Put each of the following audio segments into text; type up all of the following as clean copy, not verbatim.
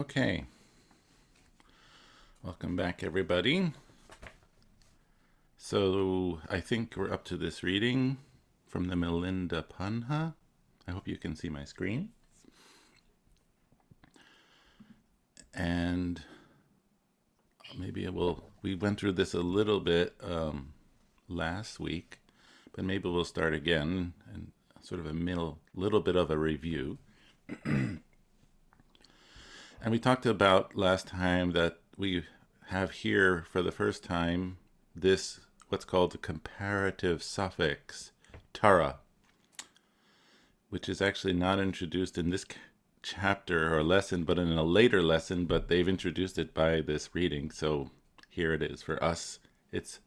Okay, welcome back everybody. So I think we're up to this reading from the Milinda Panha. I hope you can see my screen. And maybe we went through this a little bit last week, but maybe we'll start again and sort of a little bit of a review. And we talked about last time that we have here for the first time this what's called the comparative suffix, tara, which is actually not introduced in this chapter or lesson, but in a later lesson, but they've introduced it by this reading. So here it is. For us, it's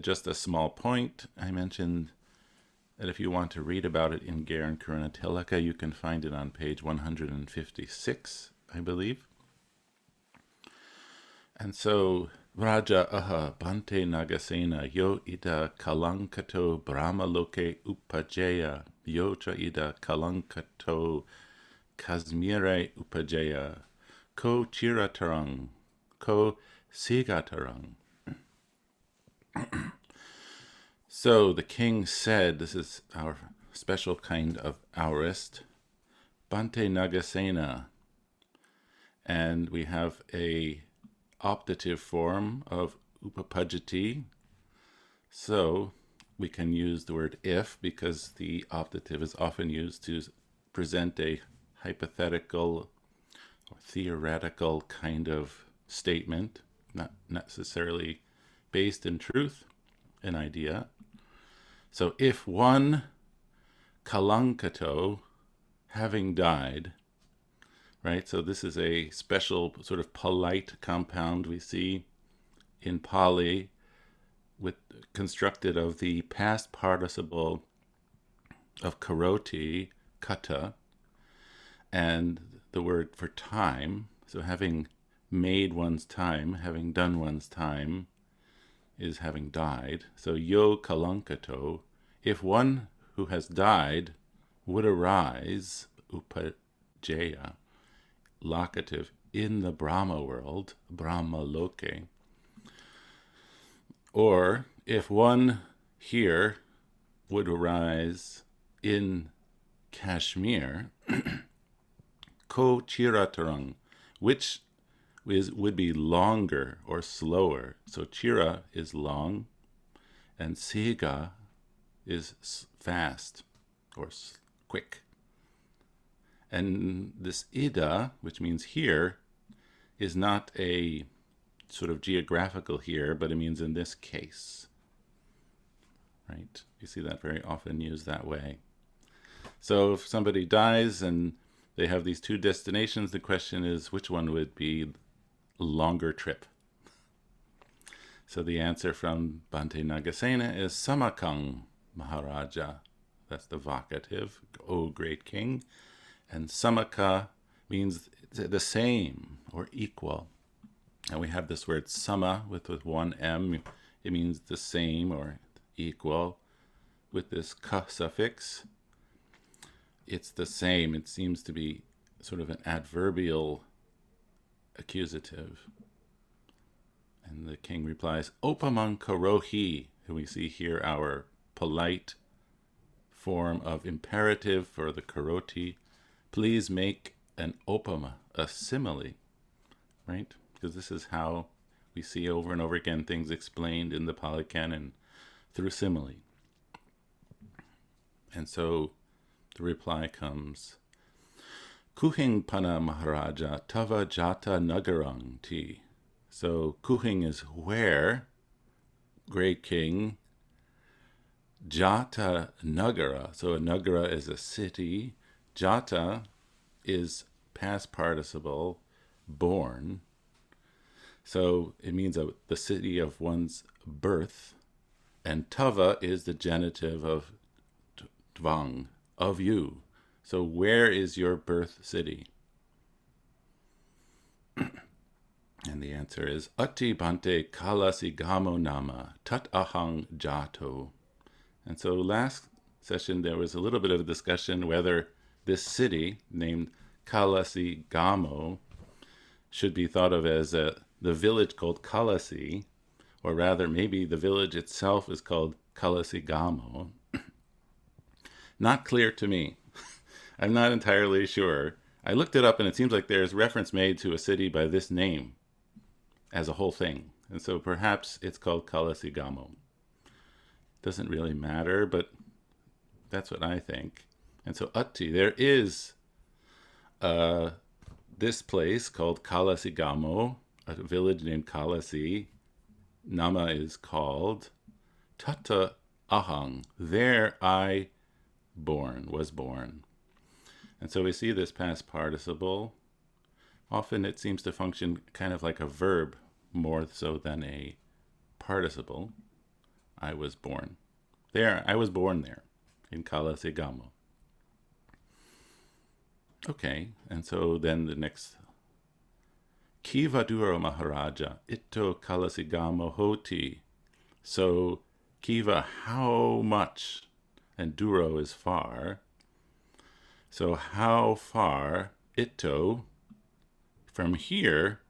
just a small point. I mentioned that if you want to read about it in Garan Karuna Tilaka, you can find it on page 156, I believe. And so, Raja aha bante nagasena yo ida kalankato brahmaloke upajaya yo cha ida kalankato kasmire upajaya ko chiratarang ko sigatarang. So the king said, this is our special kind of aorist, bante nagasena, and we have a optative form of upapajati. So we can use the word if because the optative is often used to present a hypothetical or theoretical kind of statement, not necessarily based in truth, an idea. So if one kalankato, having died, right? So this is a special sort of polite compound we see in Pali, constructed of the past participle of karoti, kata, and the word for time. So having made one's time, having done one's time, is having died. So yo kalankato, if one who has died would arise, upajaya, locative, in the Brahma world, Brahma loke, or if one here would arise in Kashmir, ko chiratarang, which would be longer or slower. So chira is long, and siga is fast or quick. And this ida, which means here, is not a sort of geographical here, but it means in this case. Right? You see that very often used that way. So if somebody dies and they have these two destinations, the question is which one would be longer trip? So the answer from Bante Nagasena is Samakang Maharaja. That's the vocative, O great king. And samaka means the same or equal. And we have this word sama with one M. It means the same or equal. With this ka suffix, it's the same. It seems to be sort of an adverbial accusative. And the king replies, Opamang karohi. And we see here our polite form of imperative for the karoti. Please make an opama, a simile, right? Because this is how we see over and over again things explained in the Pali Canon through simile. And so the reply comes, Kuhing pana Maharaja tava jata nagarang ti. So Kuhing is where, great king, jata nagara. So a nagara is a city. Jata is past participle, born. So it means the city of one's birth. And tava is the genitive of tvang, of you. So where is your birth city? And the answer is Ati Bante Kalasigamo Nama Tat Ahang Jato. And so last session there was a little bit of a discussion whether this city named Kalasigamo should be thought of as the village called Kalasi, or rather maybe the village itself is called Kalasigamo. Not clear to me. I'm not entirely sure. I looked it up and it seems like there's reference made to a city by this name as a whole thing. And so perhaps it's called Kalasigamo. Doesn't really matter, but that's what I think. And so Atti, there is this place called Kalasigamo, a village named Kalasi. Nama is called Tata Ahang. There I was born. And so we see this past participle. Often it seems to function kind of like a verb more so than a participle. I was born. There, I was born there, in Kalasigamo. Okay, and so then the next. Kiva Duro Maharaja, Itto Kalasigamo Hoti. So, Kiva, how much? And Duro is far. So, how far, Itto, from here,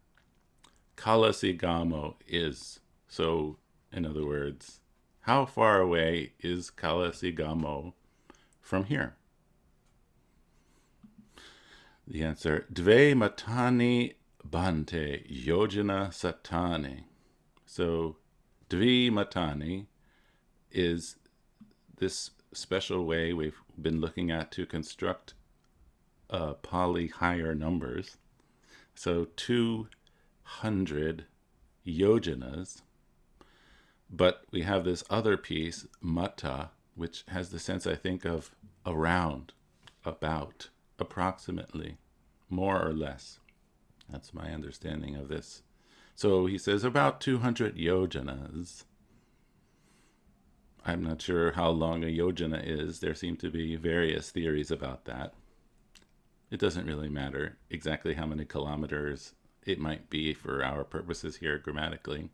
Kalasigamo is. So, in other words, how far away is Kalasigamo from here? The answer, Dve Matani Bante Yojana Satani. So, Dvi Matani is this special way we've been looking at to construct Pali higher numbers. So 200 yojanas. But we have this other piece, mata, which has the sense, I think, of around, about, approximately, more or less. That's my understanding of this. So he says about 200 yojanas. I'm not sure how long a yojana is. There seem to be various theories about that. It doesn't really matter exactly how many kilometers it might be for our purposes here grammatically.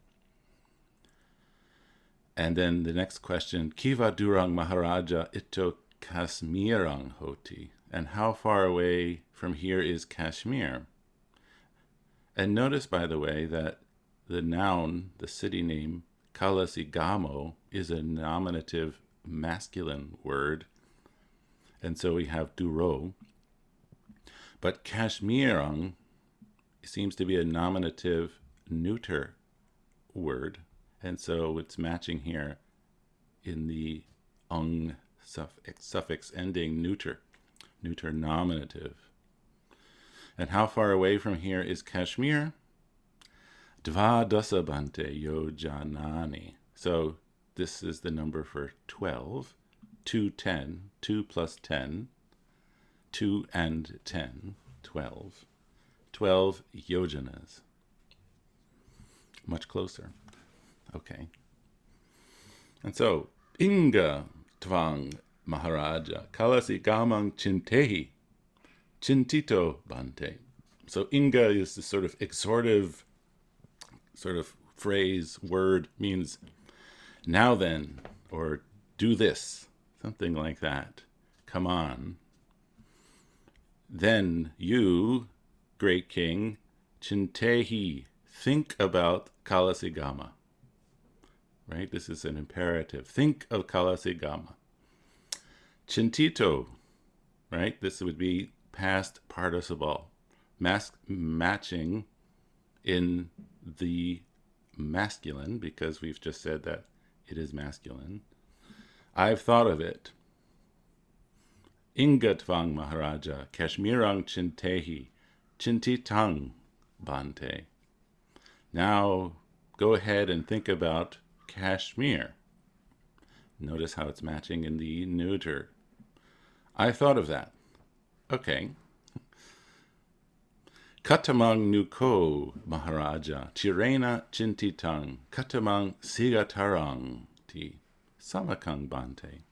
And then the next question, Kiva Durang Maharaja Ito Kashmirang Hoti. And how far away from here is Kashmir? And notice, by the way, that the noun, the city name, Kalasigamo, is a nominative masculine word. And so we have Duro. But Kashmirang seems to be a nominative neuter word. And so it's matching here in the ung suffix ending neuter nominative. And how far away from here is Kashmir? Dva dasabante yojanani. So this is the number for 12. 210, 2 plus 10, 2 and 10, 12. 12 yojanas. Much closer. Okay. And so, Inga Tvang Maharaja, Kalasigamang Chintehi, Chintito Bante. So Inga is this sort of exhortive sort of phrase, word, means now then, or do this, something like that. Come on. Then you, great king, Chintehi, think about Kalasigama. Right? This is an imperative. Think of Kalasigama. Chintito, right? This would be past participle. Matching in the masculine, because we've just said that it is masculine. I've thought of it. Ingatvang Maharaja, Kashmirang Chintehi, Chintitang Bante. Now go ahead and think about Kashmir. Notice how it's matching in the neuter. I thought of that. Okay. Katamang Nuko Maharaja, Chirena Chintitang, Katamang Sigatarang Ti, Samakang Bante.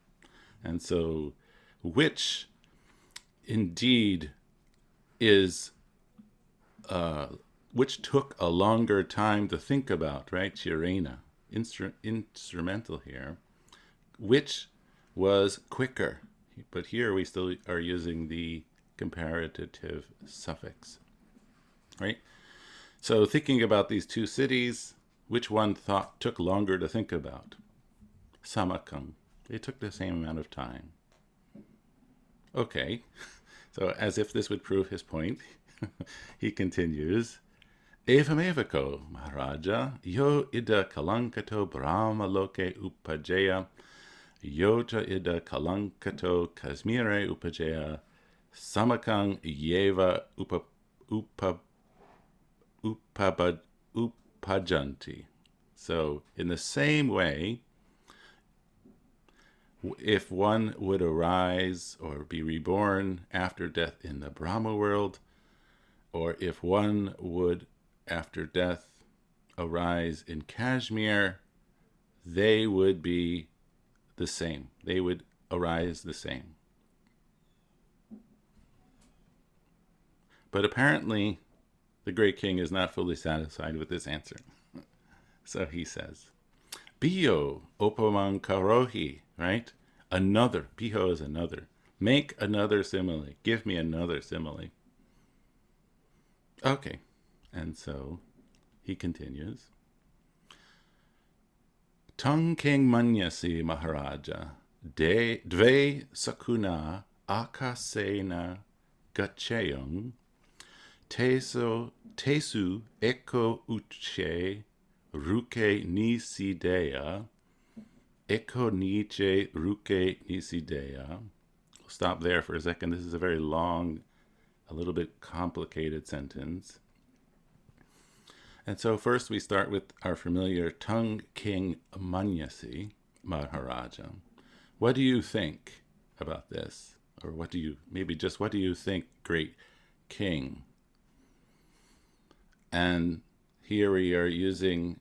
And so, which indeed is, which took a longer time to think about, right? Chirena. Instrumental here, which was quicker, but here we still are using the comparative suffix, right? So thinking about these two cities, which one took longer to think about? Samakang. They took the same amount of time. Okay, so as if this would prove his point, he continues, Evamevako, Maharaja, yo ida kalankato brahma loke upajaya, yota ida kalankato kasmire upajaya, samakang yeva upajanti. So in the same way, if one would arise or be reborn after death in the Brahma world, or if one would, after death, arise in Kashmir, they would be the same. They would arise the same. But apparently, the great king is not fully satisfied with this answer. So he says, Biyo opamang karohi, right? Another. Biho is another. Make another simile. Give me another simile. Okay. And so he continues. Tung king manyasi Maharaja, dve sakuna akasena gacheyung, tesu eko uche ruke nisideya, eko niche ruke nisideya. We'll stop there for a second. This is a very long, a little bit complicated sentence. And so first we start with our familiar Tung King Manyasi Maharaja. What do you think about this? Or what do you think, great king? And here we are using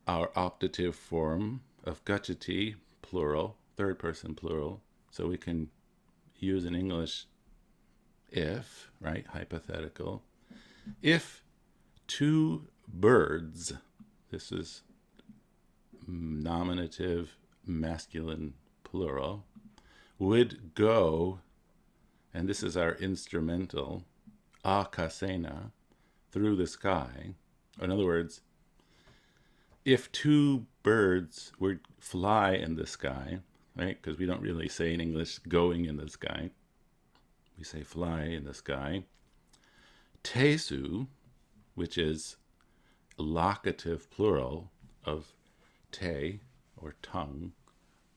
our optative form of gachati, plural, third person plural. So we can use in English if, right, hypothetical. If two birds, this is nominative masculine plural, would go, and this is our instrumental, akasena, through the sky. In other words, if two birds would fly in the sky, right, because we don't really say in English going in the sky, we say fly in the sky, tesu, which is locative plural of te, or tongue,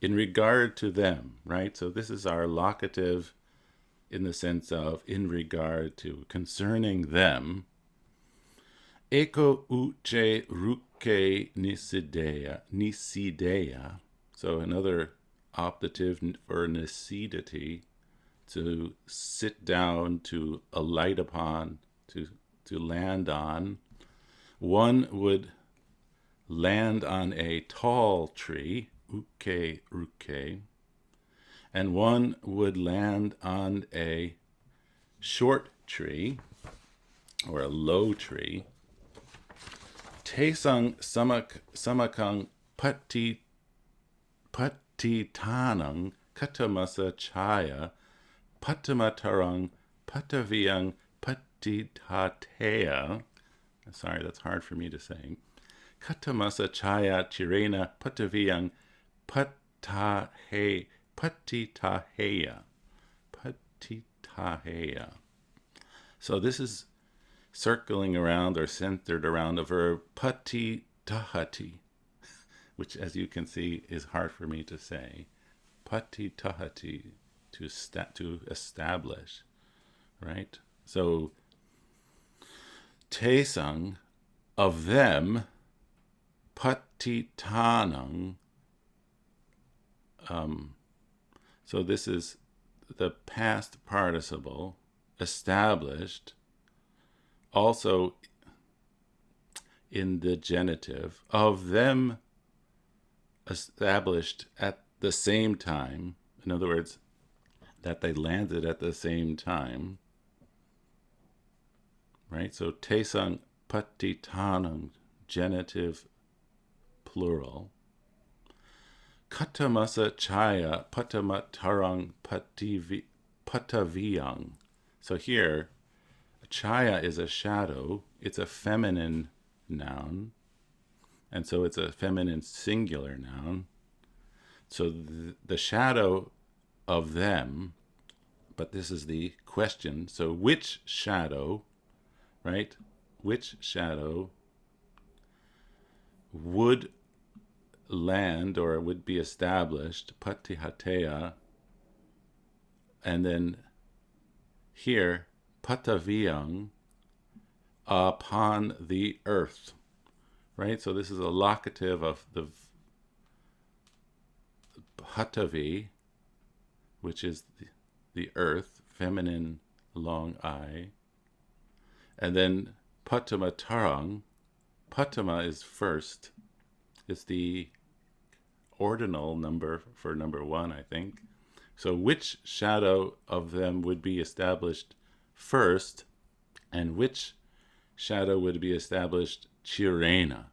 in regard to them, right? So this is our locative in the sense of in regard to, concerning them. Eko uche ruke nisideya. So another optative for nisidity, to sit down, to alight upon, to land on. One would land on a tall tree, uke ruke, and one would land on a short tree, or a low tree. Tesang samakang patitanang katamasa chaya patamatarang pataviyang patitateya. Sorry, that's hard for me to say. Katamasa chaya chirena pataviyang patitaheya. So this is circling around or centered around the verb patitahati, which, as you can see, is hard for me to say. Patitahati, to establish, right? So tesang, of them, patitanang. So this is the past participle, established, also in the genitive, of them established at the same time. In other words, that they landed at the same time. Right? So tesang patitanam, genitive plural. Katamasa chaya patamatarang pataviyang. So here, Chaya is a shadow. It's a feminine noun, and so it's a feminine singular noun. So the shadow of them, but this is the question. So which shadow, right? Which shadow would land or would be established, patihateya, and then here, pataviyang, upon the earth, right? So this is a locative of the patavi, which is the earth, feminine long I, and then patama tarang. Patama is first. It's the ordinal number for number one, I think. So which shadow of them would be established first, and which shadow would be established chirena,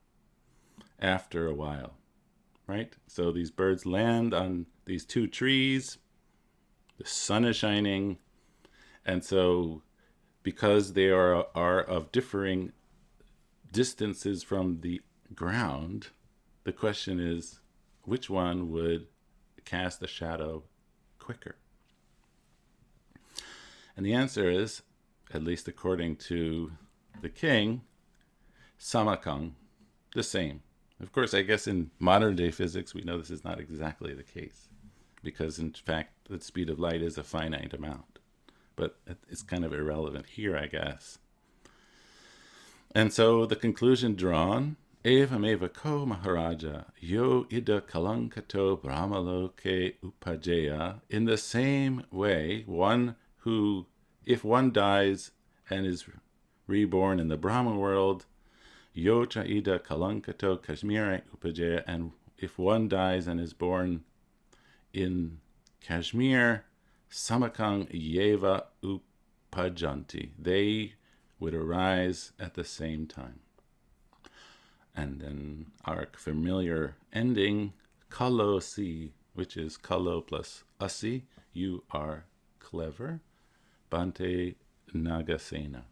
after a while, right? So these birds land on these two trees, the sun is shining, and so because they are of differing distances from the ground, the question is, which one would cast a shadow quicker? And the answer is, at least according to the king, samakang, the same. Of course, I guess in modern day physics, we know this is not exactly the case, because in fact, the speed of light is a finite amount. But it's kind of irrelevant here, I guess. And so the conclusion drawn, evam eva ko maharaja, yo ida kalankato brahmaloke upajeya, in the same way, one who, if one dies and is reborn in the Brahma world, yo cha ida kalankato kashmira upajeya, and if one dies and is born in Kashmir, samakang yeva upajanti, they would arise at the same time. And then our familiar ending, kalo si, which is kalo plus asi, you are clever, bante nagasena.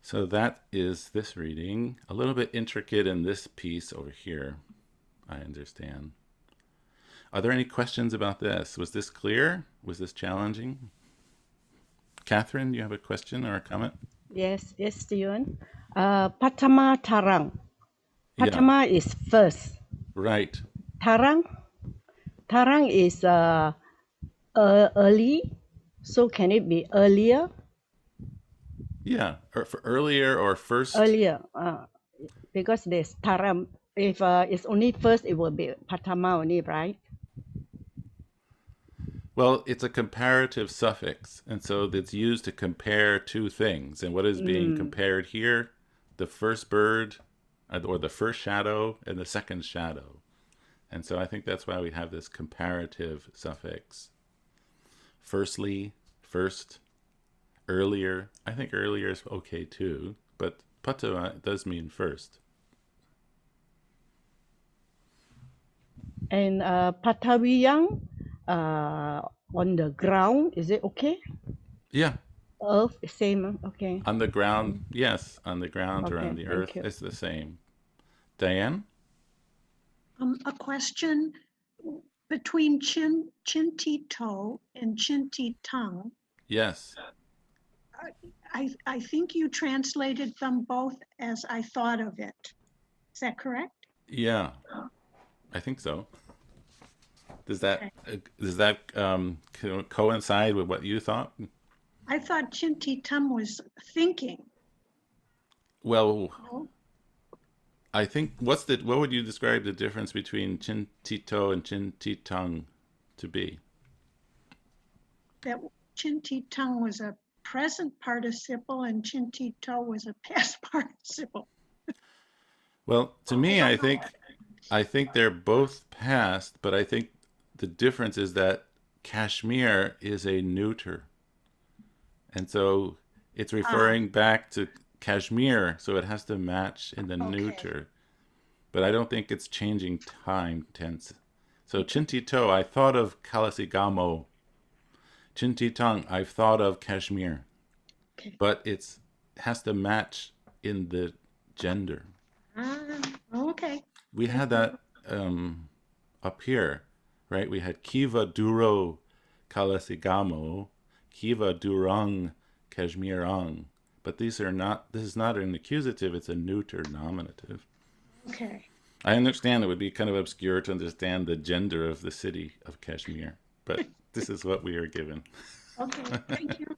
So that is this reading. A little bit intricate in this piece over here, I understand. Are there any questions about this? Was this clear? Was this challenging? Catherine, do you have a question or a comment? Yes, Stephen. Patama Tarang. Yeah, Patama is first. right. Tarang is early. So can it be earlier? Yeah, or for earlier or first. Earlier, because there's Taram. If it's only first, it will be Patama only, right? Well, it's a comparative suffix, and so it's used to compare two things. And what is being compared here? The first bird, or the first shadow, and the second shadow. And so I think that's why we have this comparative suffix. Firstly, first, earlier. I think earlier is okay too, but patama does mean first. And Pataviyang on the ground, is it okay? Yeah. Earth, same, okay. On the ground, yes. On the ground or Okay, on the thank earth, you. it's the same. Diane? A question between Chinti-to and Chinti-tung. Yes. I think you translated them both as I thought of it. Is that correct? Yeah, I think so. Does that coincide with what you thought? I thought Chinti-tum was thinking. Well, No? I think what would you describe the difference between Chin-ti-to and Chin-ti-tung to be? That Chinti-tung was a present participle and Chinti-to was a past participle. Well, to me, I think they're both past, but I think the difference is that Kashmir is a neuter. And so it's referring back to Kashmir, so it has to match in the neuter. But I don't think it's changing time tense. So Chinti-to, I thought of Kalasigamo. Chinti-tung, I've thought of Kashmir. Okay. but it has to match in the gender. Okay. We had that up here, right? We had kiva duro kalasigamo, kiva durang kashmirang. But these are not, this is not an accusative, it's a neuter nominative. Okay. I understand it would be kind of obscure to understand the gender of the city of Kashmir, but this is what we are given. Okay. Thank you.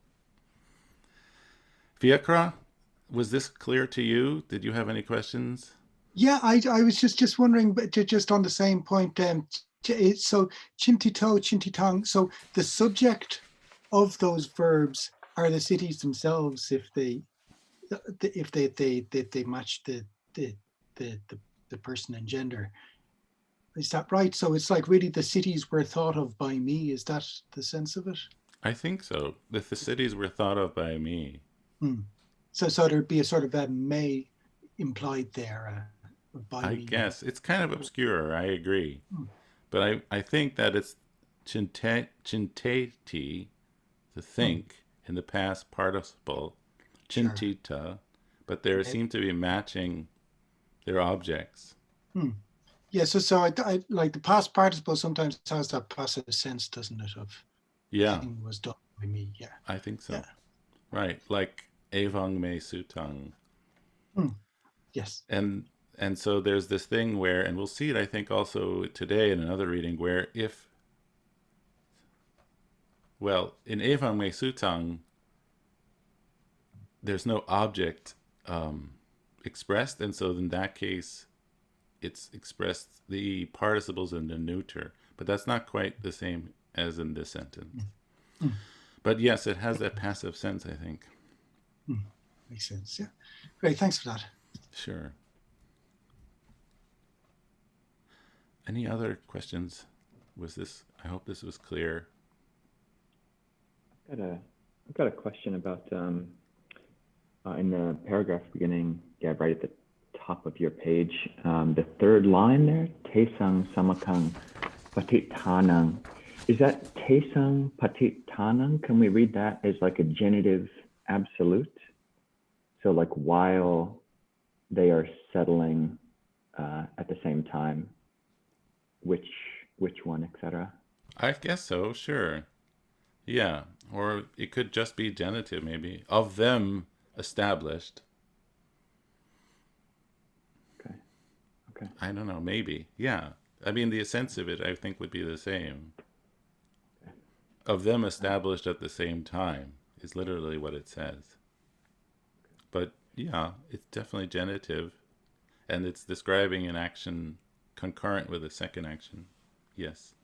Fiakra, was this clear to you? Did you have any questions? Yeah, I was just wondering, but just on the same point. So chintito, chintitang. So the subject of those verbs are the cities themselves if they match the person and gender. Is that right? So it's like really the cities were thought of by me. Is that the sense of it? I think so. If the cities were thought of by me. So there'd be a sort of a may implied there. By I me. guess. It's kind of obscure, I agree. But I think that it's chinteti, to think, in the past participle, chintita, but there seem to be matching their objects. Yeah, so I like the past participle sometimes has that passive sense, doesn't it? Of thing was done by me. Yeah, I think so. Yeah. Right, like evang me sutang. Yes. And so there's this thing where, and we'll see it, I think, also today in another reading, where in evang me sutang, there's no object expressed, and so in that case, it's expressed the participles in the neuter, but that's not quite the same as in this sentence. But yes, it has that passive sense, I think. Makes sense. Yeah. Great. Thanks for that. Sure. Any other questions? I hope this was clear. I've got a question about in the paragraph beginning, right at the top of your page, the third line there, tesang samakang patitanang. Is that tesang patitanang? Can we read that as like a genitive absolute? So like while they are settling at the same time, which one, etc. I guess so, sure. Yeah, or it could just be genitive, maybe. Of them established. Okay. I don't know, maybe. Yeah. I mean, the sense of it, I think, would be the same. Okay. Of them established at the same time is literally what it says. But yeah, it's definitely genitive, and it's describing an action concurrent with a second action. Yes.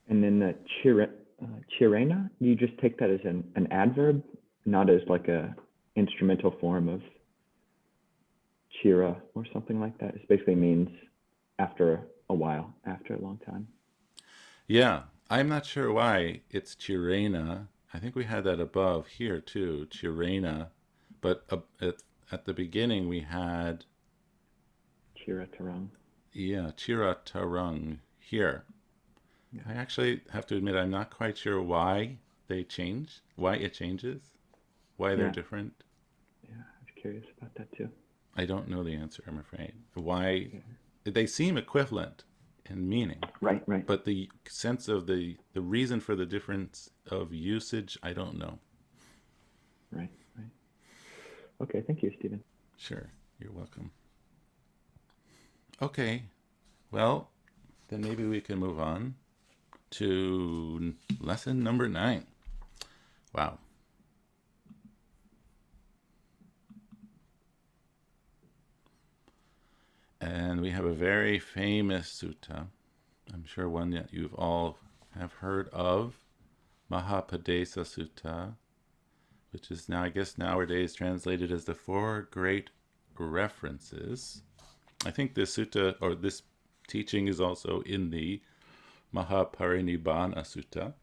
And then the chirena, you just take that as an adverb, not as like a instrumental form of chira or something like that. It basically means after a while, after a long time. Yeah, I'm not sure why it's chirena. I think we had that above here too, chirena. But at the beginning we had Chira tarang. Yeah, chira tarang here. Yeah. I actually have to admit I'm not quite sure why it changes, why they're different. Yeah, I was curious about that too. I don't know the answer, I'm afraid. Why they seem equivalent in meaning. Right. But the sense of the reason for the difference of usage, I don't know. Right. Okay, thank you, Stephen. Sure, you're welcome. Okay, well, then maybe we can move on to lesson number 9. Wow. And we have a very famous sutta. I'm sure one that you've all have heard of, Mahapadesa Sutta, which is now, I guess, nowadays translated as the 4 Great References. I think this sutta, or this teaching, is also in the Mahaparinibbana Sutta.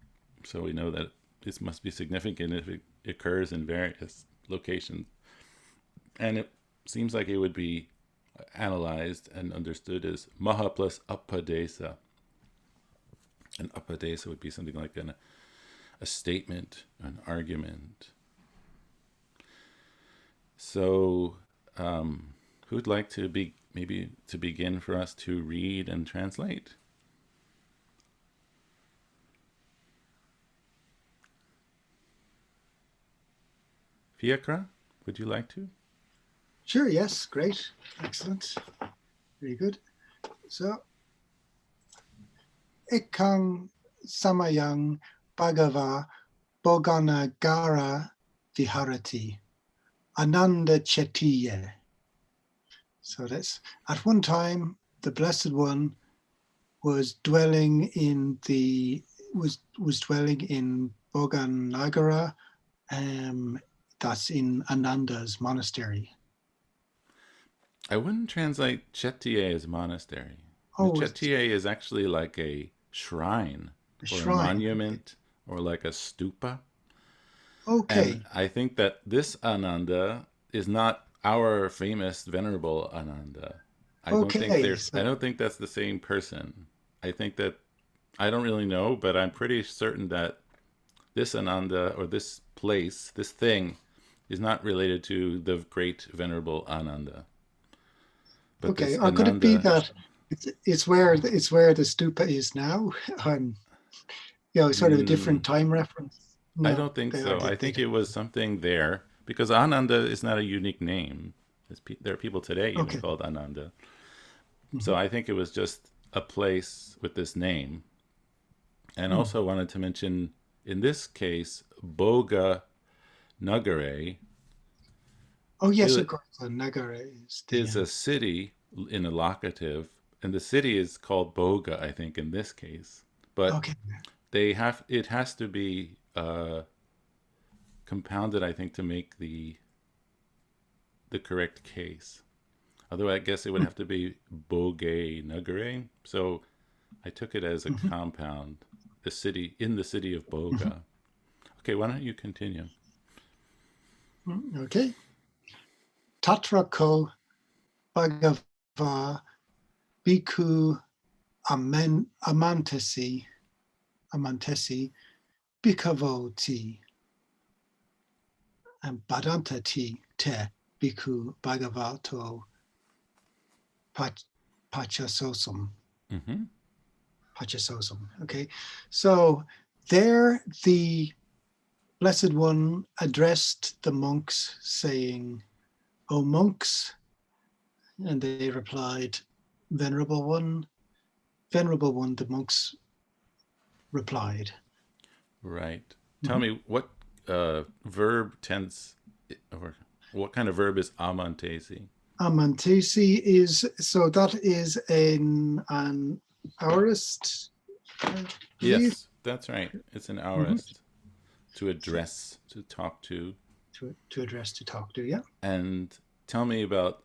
So we know that this must be significant if it occurs in various locations. And it seems like it would be analyzed and understood as Maha plus Appadesa. And Appadesa would be something like a statement, an argument. So, who'd like to begin for us to read and translate? Fiacra, would you like to? Sure, yes, great, excellent, very good. So, Ekang Samayang Bhagava Boganagara Viharati Ananda Chetiye. So that's, at one time, the Blessed One was dwelling in Boganagara, that's in Ananda's monastery. I wouldn't translate Chetiye as monastery. Oh, Chetiye is actually like a shrine a or a shrine. monument or like a stupa. Okay. And I think that this Ananda is not our famous venerable Ananda. I don't think that's the same person. I think that, I don't really know, but I'm pretty certain that this Ananda or this place, this thing, is not related to the great venerable Ananda. But Okay, this or could it be Ananda, that it's where the stupa is now? Sort of a different time reference. I No, don't think so. I think it was something there, because Ananda is not a unique name. There are people today even called Ananda. So I think it was just a place with this name. And also wanted to mention, in this case, Boga Nagare. Oh yes, of course. Nagare is a city in a locative, and the city is called Boga, I think, in this case. But it has to be compounded, I think, to make the correct case. Although I guess it would have to be Boge Nagare. So I took it as a compound, in the city of Boga. Okay, why don't you continue? Okay. Tatra ko Bhagava Bhikkhu Amantesi Bhikkhavo and Badanta te Bhikkhu Bhagavato Pachasosam. Pachasosam. Okay. So there the Blessed One addressed the monks saying, "O monks," and they replied, "Venerable One." Venerable One, the monks replied. Right. Tell me, what verb tense, or what kind of verb is amantesi? Amantesi is, so that is an aorist. Yes, that's right. It's an aorist. To address, to talk to. To address, to talk to, yeah. And tell me about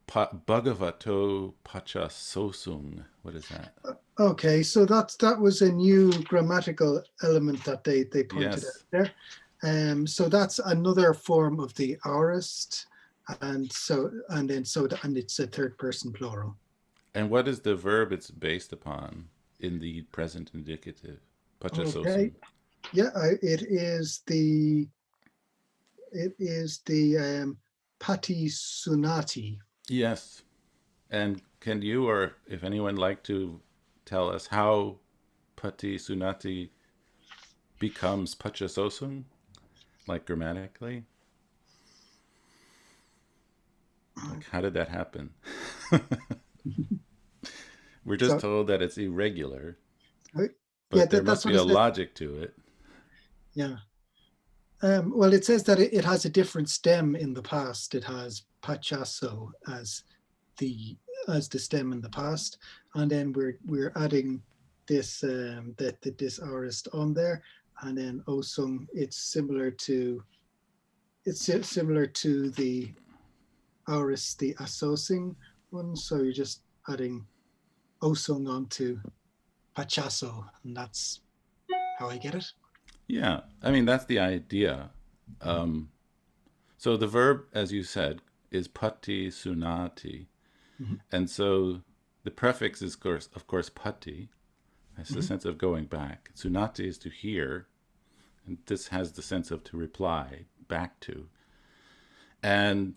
Bhagavato Pachasosung. What is that? Okay, so that was a new grammatical element that they pointed out there. So that's another form of the aorist, and it's a third person plural. And what is the verb it's based upon in the present indicative? Pachasosung. Okay. Yeah, it is the pati sunati. Yes. And can you, or if anyone, like to tell us how pati sunati becomes pachasosung, like grammatically? Like, how did that happen? We're just told that it's irregular, but there must be a logic to it. Yeah. Well, it says that it has a different stem in the past. It has pachaso as the stem in the past, and then we're adding this this aorist on there, and then osung. It's similar to the aorist, the asosing one. So you're just adding osung onto pachaso, and that's how I get it. Yeah, I mean, that's the idea. So the verb, as you said, is pati sunati. And so the prefix is, of course, pati. That's the sense of going back. Sunati is to hear, and this has the sense of to reply back to. And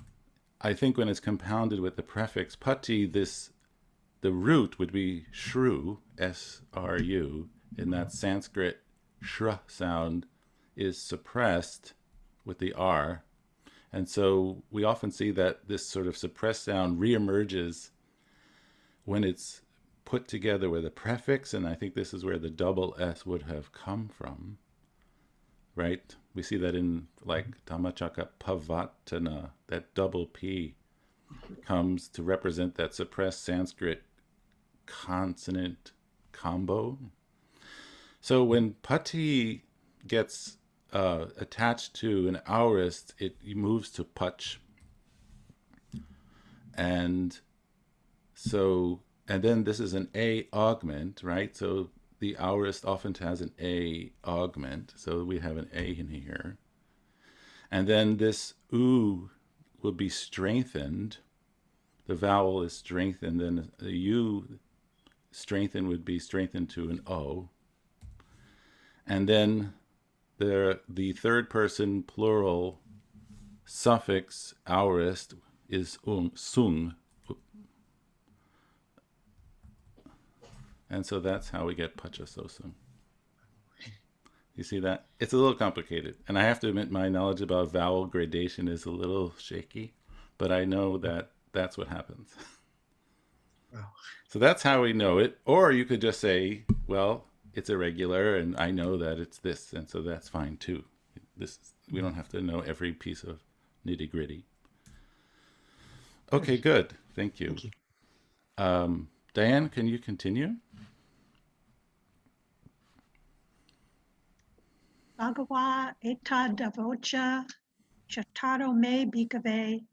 I think when it's compounded with the prefix pati, the root would be shru, S-R-U, in that Sanskrit shra sound is suppressed with the R. And so we often see that this sort of suppressed sound reemerges when it's put together with a prefix, and I think this is where the double S would have come from, right? We see that in like Dhammacakka Pavatana, that double P comes to represent that suppressed Sanskrit consonant combo. So when pati gets attached to an aorist, it moves to pach. And then this is an A augment, right? So the aorist often has an A augment. So we have an A in here. And then this U will be strengthened. The vowel is strengthened, and the U strengthened would be strengthened to an O. And then the third person plural suffix aorist is sung. And so that's how we get pachasosum. You see that? It's a little complicated. And I have to admit my knowledge about vowel gradation is a little shaky, but I know that that's what happens. Wow. So that's how we know it. Or you could just say, well, it's irregular and I know that it's this, and so that's fine too. We don't have to know every piece of nitty-gritty. Okay, good. Thank you. Thank you. Diane, can you continue? Bhagava eta davocha chataro me bhikave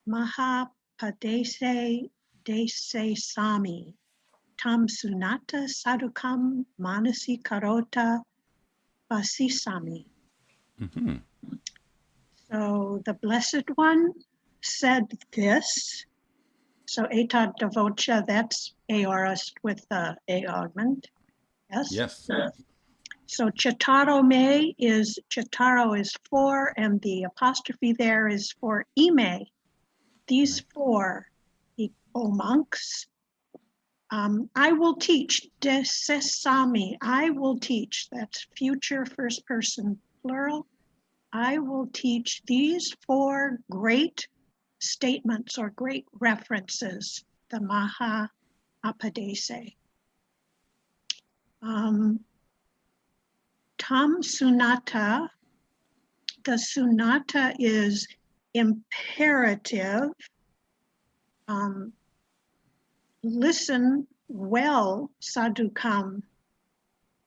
mahapadese dese sami tam sunata sadhukam manasi karota vasisami. Mm-hmm. So the Blessed One said this. So eta davocha, that's aorist with the A augment. Yes? Yes. So chataro me is, chataro is four, and the apostrophe there is for ime. These four, O monks, I will teach, desesami, I will teach, that's future first person plural. I will teach these four great statements or great references, the Maha Apadese. Tam Sunata, the Sunata is imperative. Listen well, sadhukam,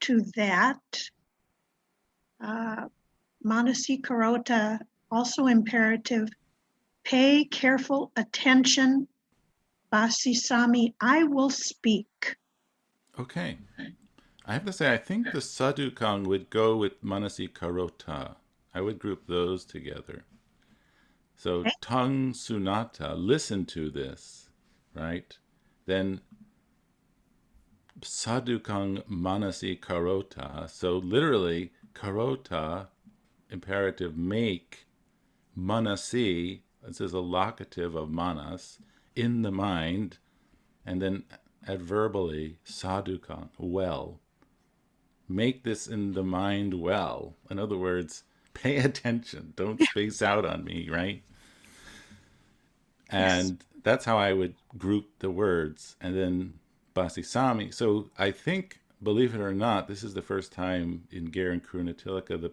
to that. Manasi karota, also imperative. Pay careful attention. Vasisami, I will speak. Okay. I have to say, I think the sadhukang would go with manasi karota. I would group those together. So Okay. tung sunata, listen to this, right? Then sadhukang manasi karota. So literally, karota, imperative, make, manasi, this is a locative of manas, in the mind, and then adverbally, sadhukang, well. Make this in the mind well. In other words, pay attention. Don't space out on me, right? And that's how I would group the words. And then Basisami. So I think, believe it or not, this is the first time in Ger and Kurunatilaka the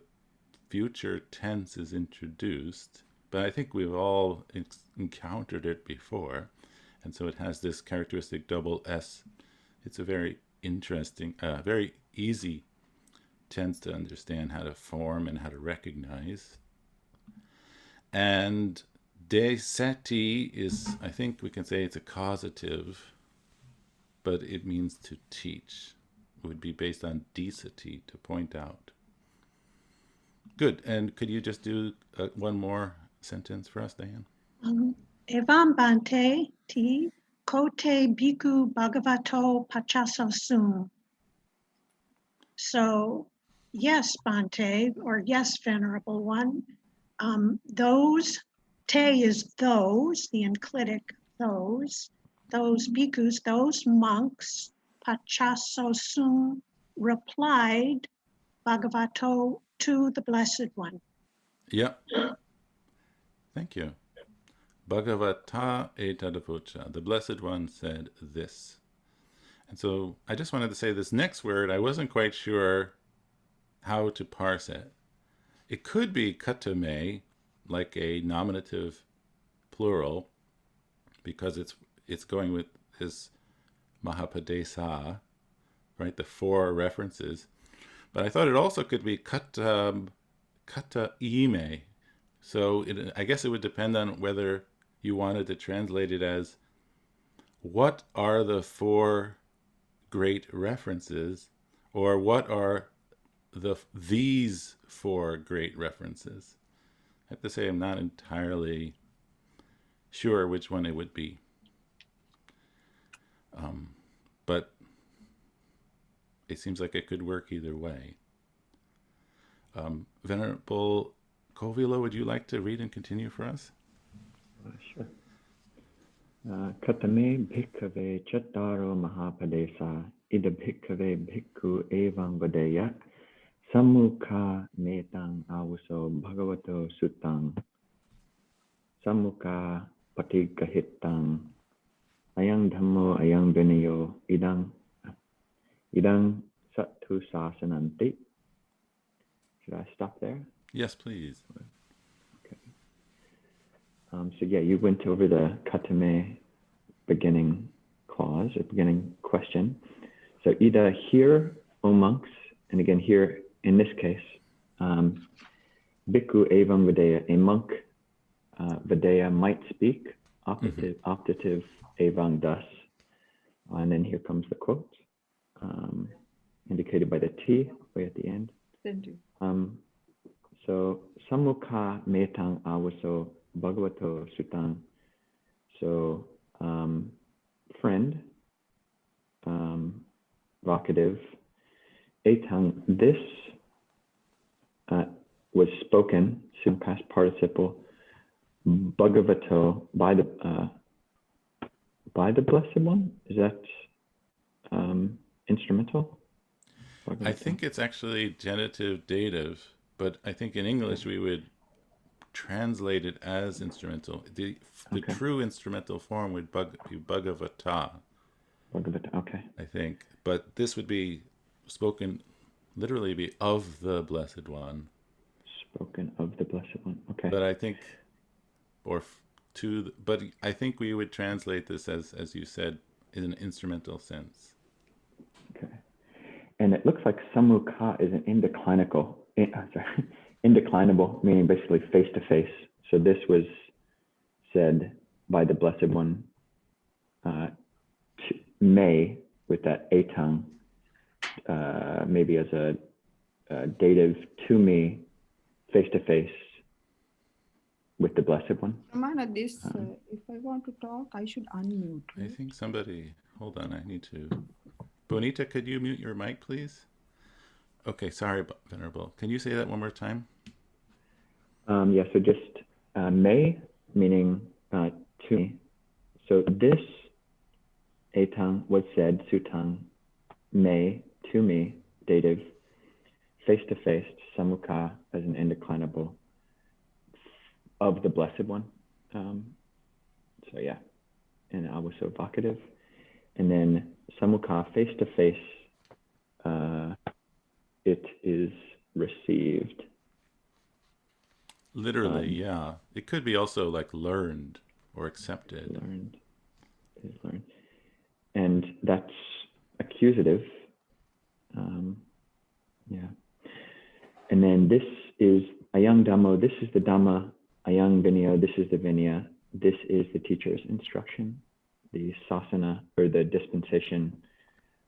future tense is introduced. But I think we've all encountered it before. And so it has this characteristic double S. It's a very interesting, very easy tense to understand how to form and how to recognize. And de seti is, I think we can say it's a causative, but it means to teach. It would be based on deceti, to point out. Good. And could you just do one more sentence for us, Diane? Evam bante ti kote bhikkhu bhagavato pachasasum. So, yes, Bhante, or yes, Venerable One, those Te is those, the enclitic those bhikkhus, those monks, pachasosum, replied Bhagavato to the Blessed One. Yep. Thank you. Bhagavata etadavocha. The Blessed One said this. And so I just wanted to say this next word, I wasn't quite sure how to parse it. It could be katame, like a nominative plural, because it's going with this Mahapadesa, right? The four references. But I thought it also could be kata ime. So I guess it would depend on whether you wanted to translate it as, what are the four great references, or what are these four great references? I have to say I'm not entirely sure which one it would be. But it seems like it could work either way. Venerable Kovila, would you like to read and continue for us? Sure. Katame bhikkhave chattaro mahapadesa ida bhikkhave bhikkhu evam vadeya sammukha metang avuso bhagavato sutang sammukha patigahitang ayang dhammo ayang vinayo idang sattu sasananti. Should I stop there? Yes, please. Okay. So yeah, you went over the katame beginning clause, or beginning question. So ida here, O monks, and again here in this case, bhikkhu evam vadeya, a monk, vadeya might speak, optative evam thus. And then here comes the quote, indicated by the T way at the end. So sammukha metang avaso bhagavato sutang. So friend, vocative, etang, this was spoken, soon past participle, bhagavato, by the Blessed One. Is that instrumental? Bhagavato. I think it's actually genitive dative, but I think in English we would translate it as instrumental. The true instrumental form would be Bhagavata. Bhagavata, okay. I think. But this would be spoken, literally be of the Blessed One. Spoken of the Blessed One, okay. But I think, but I think we would translate this as you said, in an instrumental sense. Okay. And it looks like sammukha is an indeclinable, meaning basically face to face. So this was said by the Blessed One, may, with that etang, maybe as a dative to me, face to face with the Blessed One. Ramana, this, if I want to talk, I should unmute. I think somebody, hold on, I need to. Bonita, could you mute your mic, please? Okay, sorry, Venerable. Can you say that one more time? Yeah, so just may, meaning to me. So this etang was said, sutang, may, to me, dative, face to face, sammukha as an indeclinable, of the Blessed One. So yeah, and I was so vocative. And then sammukha, face to face, it is received. Literally, yeah. It could be also like learned or accepted. Learned is learned. And that's accusative. Yeah. And then this is ayang dhammo, this is the dhamma, ayang vinaya, this is the vinaya, this is the teacher's instruction, the sasana, or the dispensation,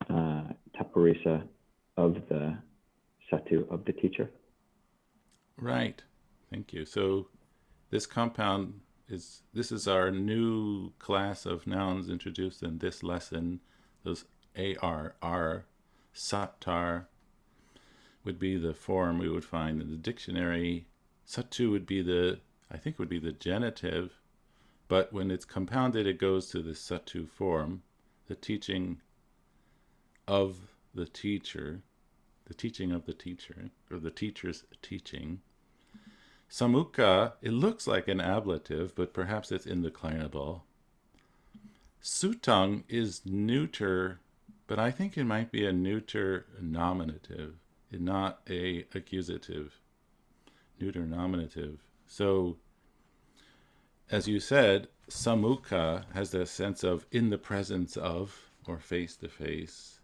taparisa of the satu, of the teacher. Right. Thank you. So this compound this is our new class of nouns introduced in this lesson. Those AR, sattar, would be the form we would find in the dictionary. Satu would be the I think would be the genitive, but when it's compounded, it goes to the satu form, the teaching of the teacher, the teaching of the teacher, or the teacher's teaching. Samukha, it looks like an ablative, but perhaps it's indeclinable. Sutang is neuter, but I think it might be a neuter nominative, and not a accusative. Neuter nominative. So, as you said, samukha has the sense of in the presence of, or face to face.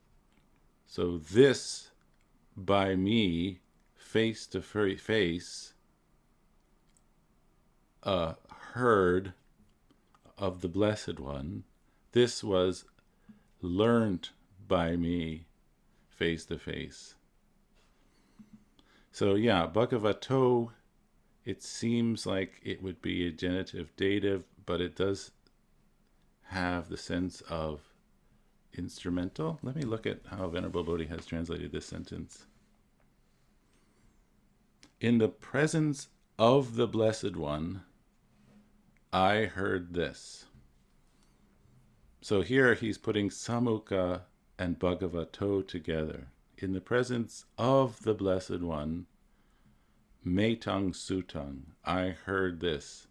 So this, by me, face to face, heard of the Blessed One. This was learned by me, face to face. So yeah, Bhagavato, it seems like it would be a genitive dative, but it does have the sense of instrumental. Let me look at how Venerable Bodhi has translated this sentence. In the presence of the Blessed One, I heard this. So here he's putting Samukha and Bhagavato together. In the presence of the Blessed One, Metang Sutang, I heard this.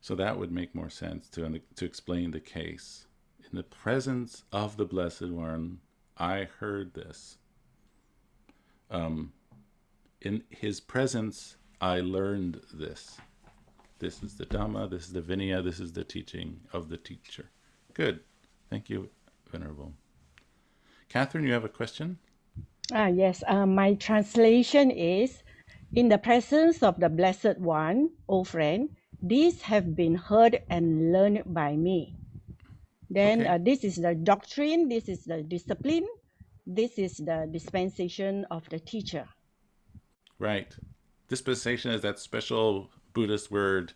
So that would make more sense to explain the case. In the presence of the Blessed One, I heard this. In his presence, I learned this. This is the Dhamma, this is the Vinaya, this is the teaching of the teacher. Good. Thank you, Venerable. Catherine, you have a question? Yes, my translation is, in the presence of the Blessed One, O friend, these have been heard and learned by me. Then Okay. this is the doctrine, this is the discipline, this is the dispensation of the teacher. Right. Dispensation is that special Buddhist word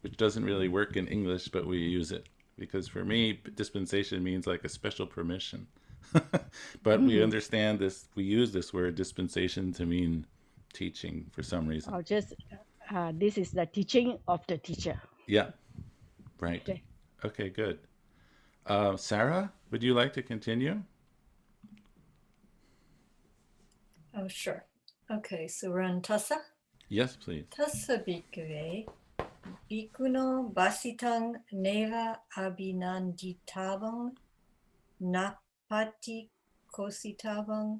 which doesn't really work in English, but we use it. Because for me, dispensation means like a special permission. But we understand this, we use this word dispensation to mean teaching for some reason. Or just, this is the teaching of the teacher. Yeah, right. Okay. Okay, good. Sarah, would you like to continue? Oh, sure. Okay, so we're on Tassa. Yes, please. Tassa bhikkhave, bhikkhuno vasitang neva abhinanditavang napati kositavang.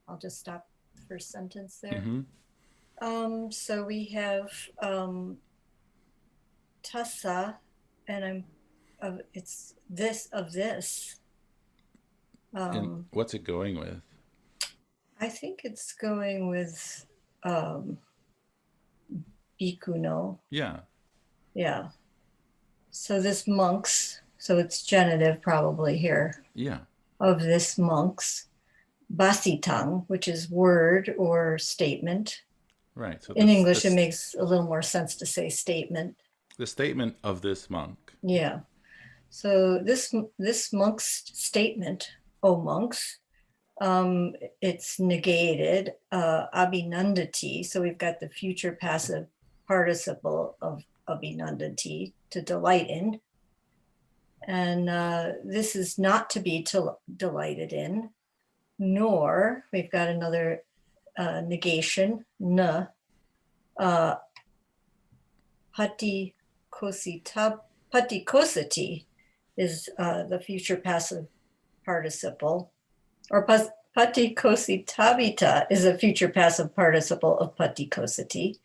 I'll just stop the first sentence there. Mm-hmm. So we have Tassa, and it's this of this. And what's it going with? I think it's going with bhikkhuno. Yeah. Yeah. So this monks, so it's genitive probably here, Yeah. of this monks. Basitang, which is word or statement. Right. So In English, it makes a little more sense to say statement. The statement of this monk. Yeah. So this monk's statement, O monks, it's negated, abhinandati. So we've got the future passive participle of abhinandati, to delight in. And this is not to be delighted in, nor, we've got another negation, na, pati kosati is the future passive participle, or pati kositabita is a future passive participle of pati kosati,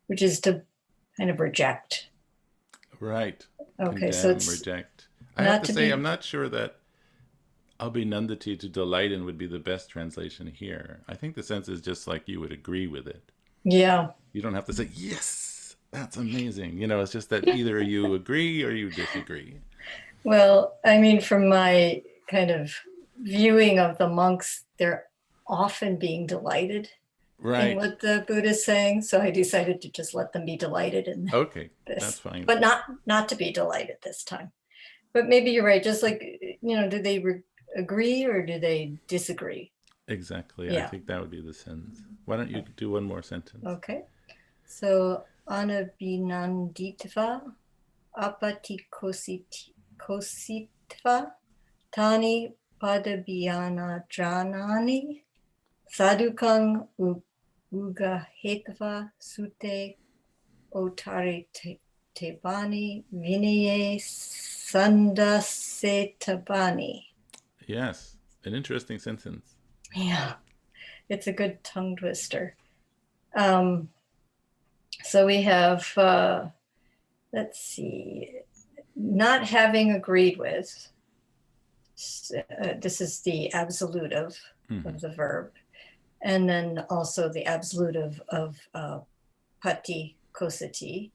which is to kind of reject. Right. Okay, Condemn, so it's reject. I have to say, I'm not sure that abhinandati, to delight in, would be the best translation here. I think the sense is just like you would agree with it. Yeah. You don't have to say, yes, that's amazing. It's just that either you agree or you disagree. Well, I mean, from my kind of viewing of the monks, they're often being delighted in what the Buddha is saying. So I decided to just let them be delighted in okay, this. That's fine. But not to be delighted this time. But maybe you're right. Just like, do they agree or do they disagree? Exactly. Yeah. I think that would be the sense. Why don't you do one more sentence? Okay. So anabhinanditva apatikositva tani padabhyana janani sadukang ugahetva sute otare tebani vinaye sandasetabani. Yes, an interesting sentence. Yeah, it's a good tongue twister. So we have, let's see, not having agreed with. This is the absolutive of the verb. And then also the absolutive of pati kosati,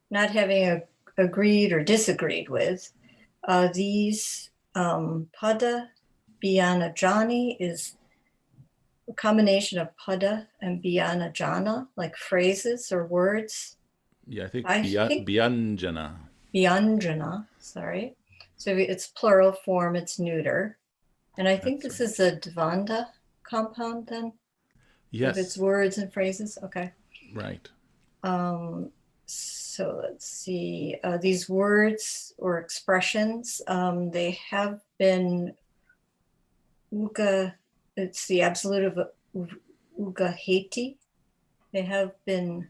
not having agreed or disagreed with. These pada bhyanajani is a combination of pada and bhyanajana, like phrases or words. Yeah, I think think bhyanjana. Bhyanjana, sorry. So it's plural form, it's neuter. And I think That's this is a dvanda compound then? Yes. If it's words and phrases, okay. Right. So let's see, these words or expressions, they have been it's the absolute of ugaheti. They have been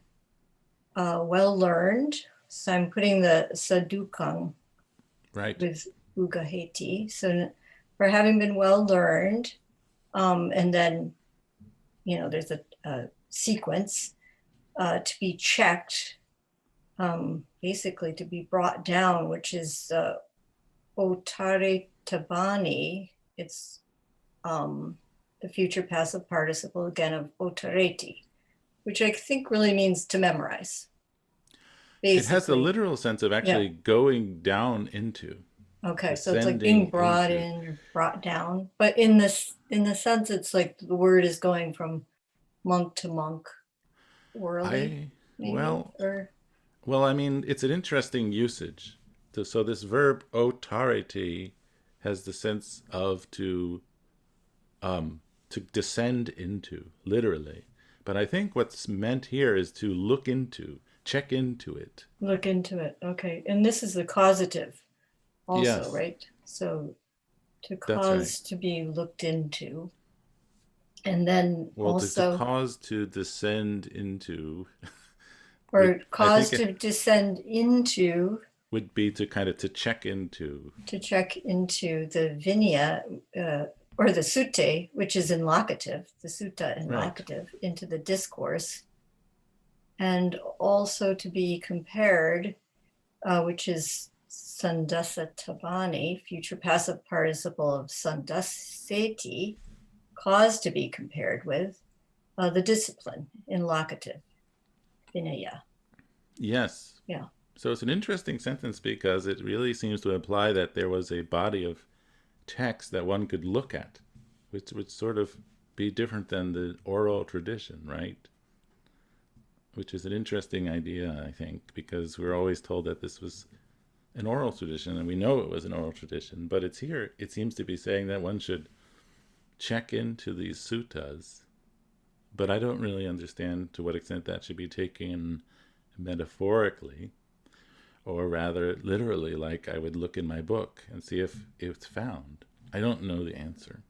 well learned. So I'm putting the sadukang Right. with ugaheti. So for having been well learned, and then, there's a sequence to be checked, basically to be brought down, which is otare tabani. It's the future passive participle again of otareti, which I think really means to memorize. Basically. It has the literal sense of actually going down into. Okay, so it's like being brought in or brought down. But in the sense, it's like the word is going from monk to monk orally. Well, I mean, it's an interesting usage. So this verb otareti has the sense of to descend into, literally. But I think what's meant here is to look into, check into it. Look into it, okay. And this is the causative also, yes. Right? So to cause to be looked into. And then also... to cause to descend into... or cause to descend into... would be to kind of to check into. To check into the vinaya, or the sute, which is in locative, the sutta in locative, into the discourse. And also to be compared, which is sandasatabani, future passive participle of sandaseti, cause to be compared with the discipline in locative, vinaya. Yes. Yeah. So it's an interesting sentence because it really seems to imply that there was a body of text that one could look at, which would sort of be different than the oral tradition, right? Which is an interesting idea, I think, because we're always told that this was an oral tradition, and we know it was an oral tradition, but it's here, it seems to be saying that one should check into these suttas, but I don't really understand to what extent that should be taken metaphorically, or rather literally, like I would look in my book and see if it's found. I don't know the answer.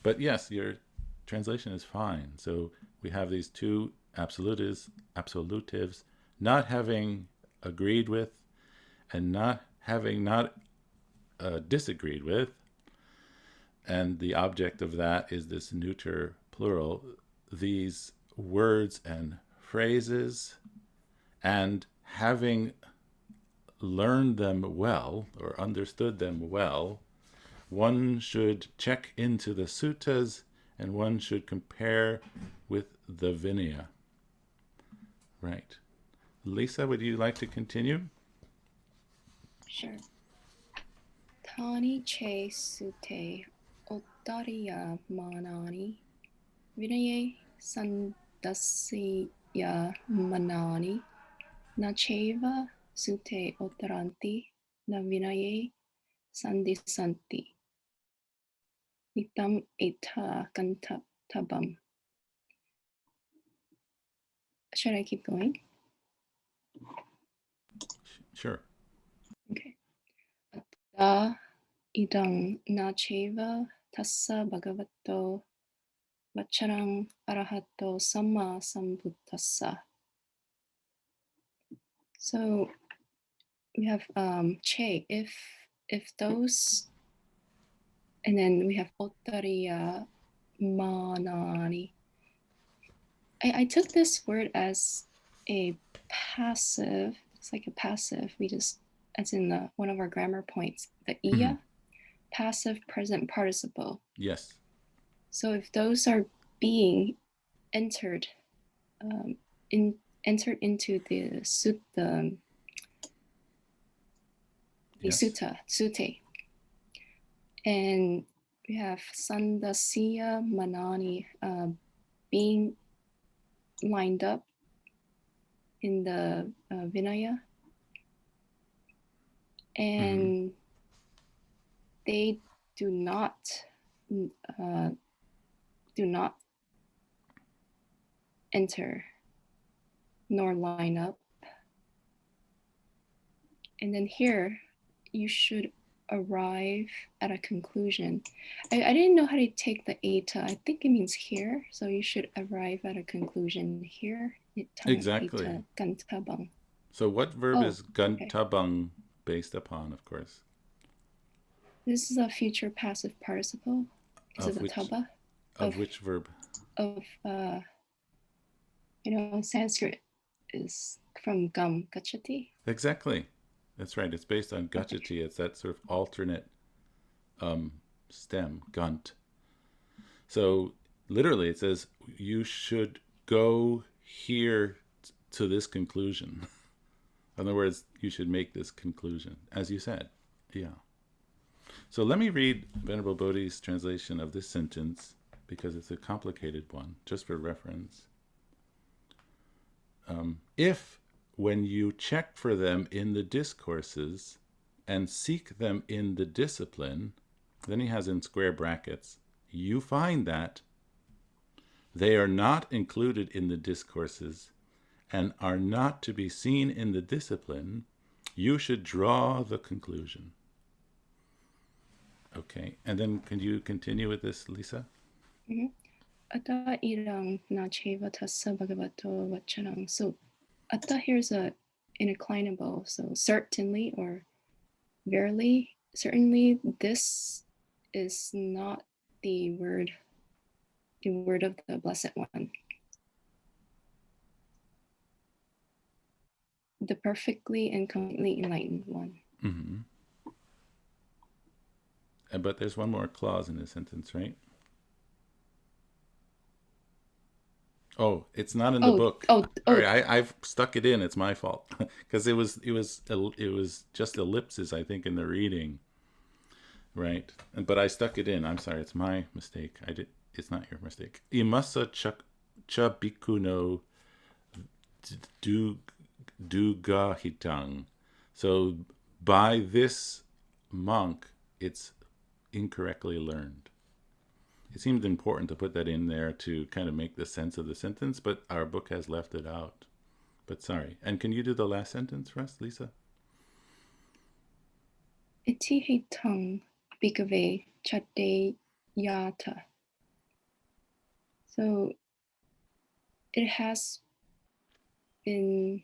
But yes, your translation is fine. So we have these two absolutives, not having agreed with and not having disagreed with. And the object of that is this neuter plural, these words and phrases, and having learned them well or understood them well, one should check into the suttas and one should compare with the Vinaya. Right. Lisa, would you like to continue? Sure. Tani che sute ottariya manani vinaye sandasya manani nacheva sute ottaranti na vinaye sandisanti nitam eta kantabam. Should I keep going? Sure. Okay. Atta idang nacheva tassa bhagavato vacharang arahato samma sambuddhassa. So we have che, if those, and then we have ottariya manani. I took this word as a passive. It's like a passive. We just, as in one of our grammar points, the iya, passive present participle. Yes. So if those are being entered, entered into the sutta, sute, and we have sandasya manani, being lined up in the Vinaya, and they do not enter nor line up. And then here, you should arrive at a conclusion. I didn't know how to take the eta. I think it means here, so you should arrive at a conclusion here. Exactly. Eta gantabang. So what verb is gantabang based upon, of course? This is a future passive participle. Is it the taba? Of which verb? Of, Sanskrit is from gam, gachati. Exactly. That's right. It's based on gachati. It's that sort of alternate stem, gunt. So literally it says, you should go here to this conclusion. In other words, you should make this conclusion, as you said. Yeah. So let me read Venerable Bodhi's translation of this sentence, because it's a complicated one, just for reference. If, when you check for them in the discourses and seek them in the discipline, then he has in square brackets, you find that they are not included in the discourses and are not to be seen in the discipline, you should draw the conclusion. Okay, and then can you continue with this, Lisa? Atta irang nacheva tassa bhagavato vacharang. So atta here is a inclinable, so certainly or verily, certainly this is not the word of the Blessed One. The perfectly and completely enlightened one. But there's one more clause in this sentence, right? Oh, it's not in the book. Sorry, I've stuck it in. It's my fault, because it was just ellipses, I think, in the reading, right? But I stuck it in. I'm sorry, it's my mistake. It's not your mistake. Imasa cha bhikkhu no dugahitang. So by this monk, it's incorrectly learned. It seemed important to put that in there to kind of make the sense of the sentence, but our book has left it out. But sorry. And can you do the last sentence for us, Lisa? Itihitang bhikkhave chaddeyata. So it has been,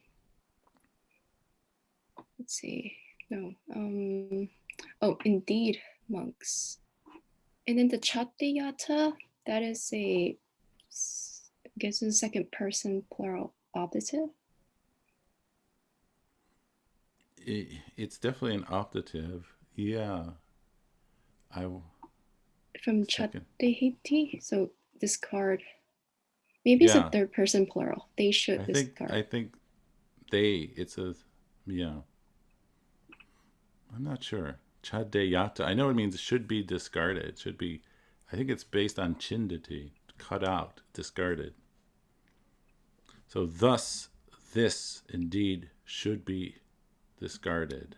let's see, no, indeed, monks. And then the chaddeyata, that is I guess a second person plural optative. It's definitely an optative. Yeah. From chaddeyati, so discard. Maybe it's a third person plural. They should discard. I think they, I'm not sure. Chaddeyata. I know it means it should be discarded. It should be, I think it's based on chindati, cut out, discarded. So thus, this indeed should be discarded.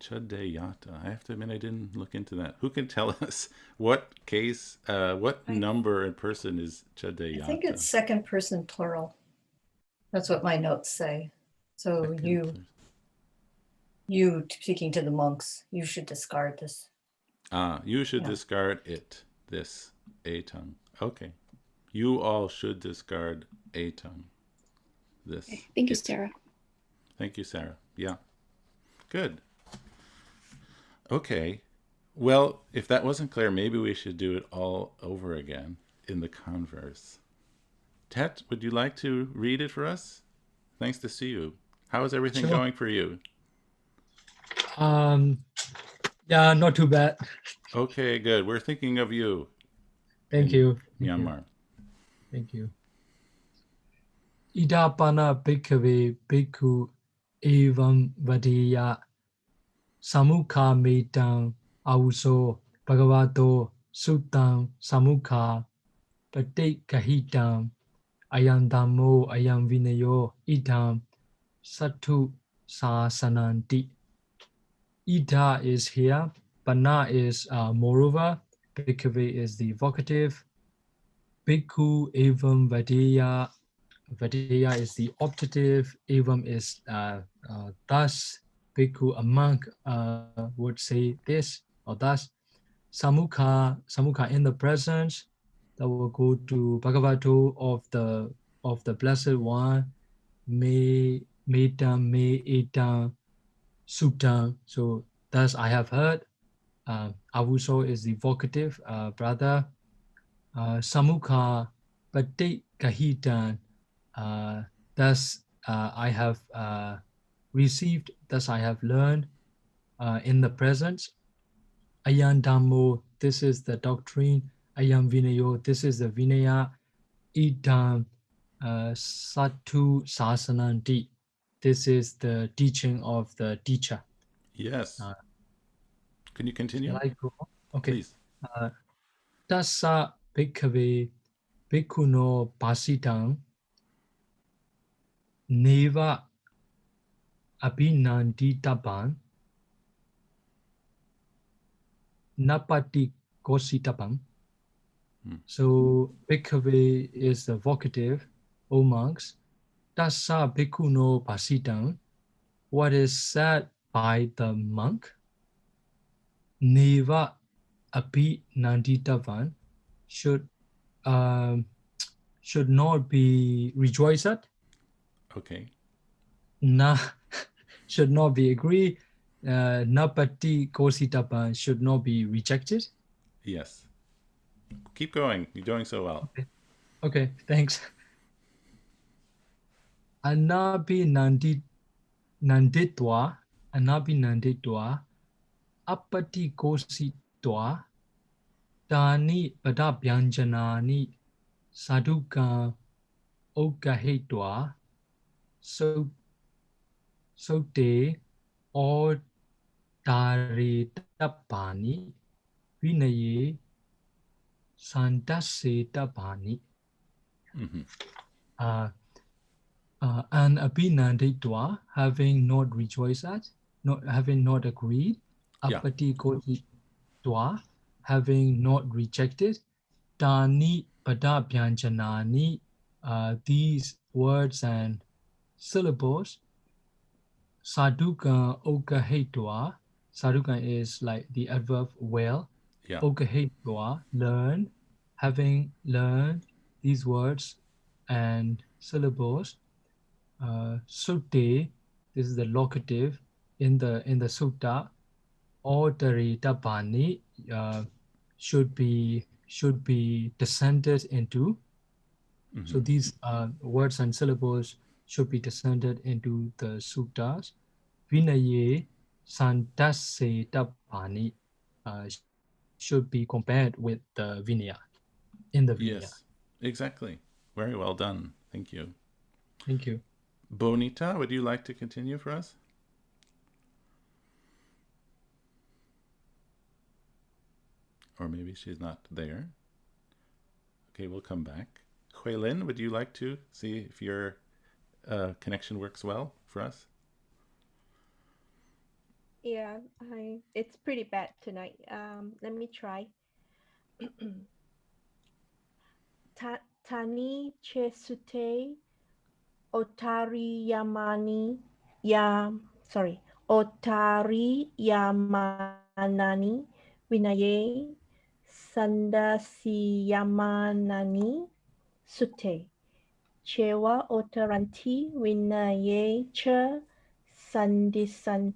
Chaddeyata. I have to admit I didn't look into that. Who can tell us what case, what number and person is chaddeyata? I think it's second person plural. That's what my notes say. So Second you. person. You speaking to the monks, you should discard this. You should Yeah. discard it, this a tongue. Okay. You all should discard a tongue. This. Okay. Thank you, it. Sarah. Thank you, Sarah. Yeah. Good. Okay. Well, if that wasn't clear, maybe we should do it all over again in the converse. Tet, would you like to read it for us? Nice to see you. How is everything Sure. going for you? Yeah, not too bad. Okay, good. We're thinking of you. Thank in you. Thank you. Myanmar. Thank you. Idapana bhikkhave bhikkhu evam vadiya samukha metam avuso bhagavato suttam samukha patikkahitam ayam dhammo ayam vinayo idam sattu sasananti. Ida is here, pana is moreover, bhikkhave is the vocative, bhikkhu evam vadiya. Vadeya is the optative, evam is thus, bhikkhu a monk would say this or thus, samukha in the presence, that will go to Bhagavato of the Blessed One, me metam me etam suttam. So thus I have heard. Avuso is the vocative, brother. Samukha patik kahitan. Thus I have received, thus I have learned in the presence. Ayam Dhammo, this is the doctrine. Ayam Vinayo, this is the Vinaya. Idam Sattu Sasananti, this is the teaching of the teacher. Yes. Can you continue? Shall I go? Okay. Please. Tassa bhikkhave bhikkhuno bhasitam neva abhinanditapan napati kositapam. So bhikkhave is the vocative, O monks. Tassa bhikkhuno bhasitam, what is said by the monk, neva abhinanditapan, should not be rejoiced at. Okay. Should not be agreed. Napati kositapan, should not be rejected. Yes. Keep going. You're doing so well. Okay, thanks. Anabi nanditwa, apati kositwa, tani padabhyanjanani sadhuka okahitwa, sote or tapani vinaye santassetapani. And abhinanditwa, having not rejoiced at, having not agreed, apati kositwa, having not rejected, tani padabhyanjanani, these words and syllables, sadhuka okahitwa, sadhuka is like the adverb well, okahitwa, learn, having learned these words and syllables, sute, this is the locative in the sutta, ordari tapani, should be descended into. So these words and syllables should be descended into the suttas. Vinaye santasse tapani, should be compared with the Vinaya, in the Vinaya. Yes, exactly. Very well done. Thank you. Thank you. Bonita, would you like to continue for us? Or maybe she's not there. Okay, we'll come back. Huilin, would you like to see if your connection works well for us? Yeah, it's pretty bad tonight. Let me try. Tani chesute otari yamani Otari Yamanani Vinaye Sandasiyamanani Sute. Chewa Otaranti Vinaye Cha Sandisanti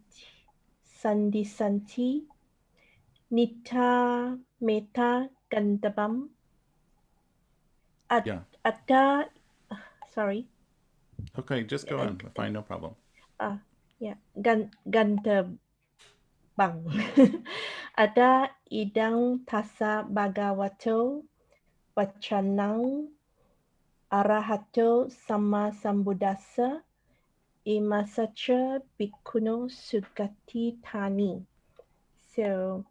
Nita Meta Gandabam Yeah. Atta sorry. Okay, just go on. Fine, no problem. Yeah. Gandabang. Ada idang tasa bhagavato Vachanang Arahato Sama Sambuddhassa Imasacha Bhikkhuno Sugati Tani. So,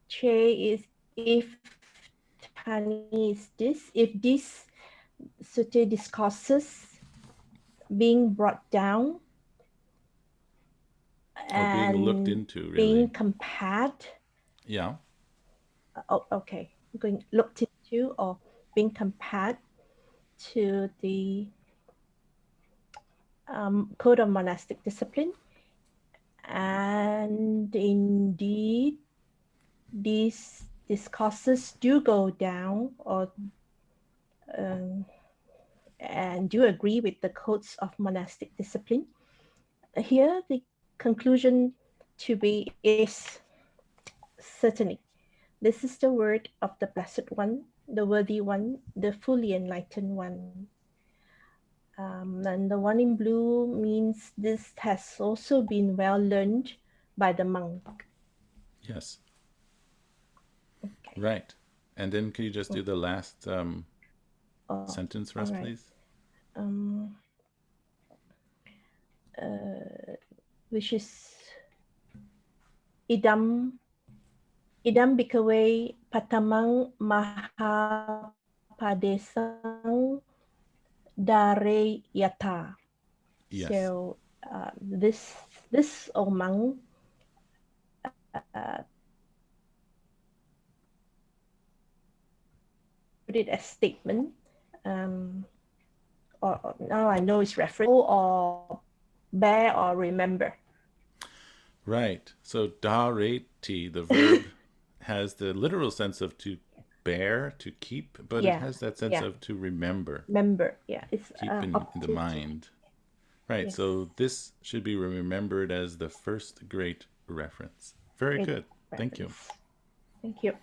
Che is if Tani is this, if this sutta discourses being brought down Or being looked and into, really. being compared. Yeah. Oh, okay. Going looked into or being compared to the code of monastic discipline. And indeed, these discourses do go down or and do agree with the codes of monastic discipline. Here, the conclusion to be is certainly this is the word of the Blessed One, the Worthy One, the fully enlightened one. And the one in blue means this has also been well learned by the monk. Yes. Okay. Right. And then can you just do the last sentence for us, right. please? Which is idam bhikkhave patamang mahapadesang dare yata. Yes. So this O monk put it as statement, or now I know it's reference or bear or remember. Right. So dareti, the verb, has the literal sense of to bear, to keep, but it has that sense of to remember. Remember, yeah. It's keep in the mind. Right. Yes. So this should be remembered as the first great reference. Very good. Thank you. Thank you.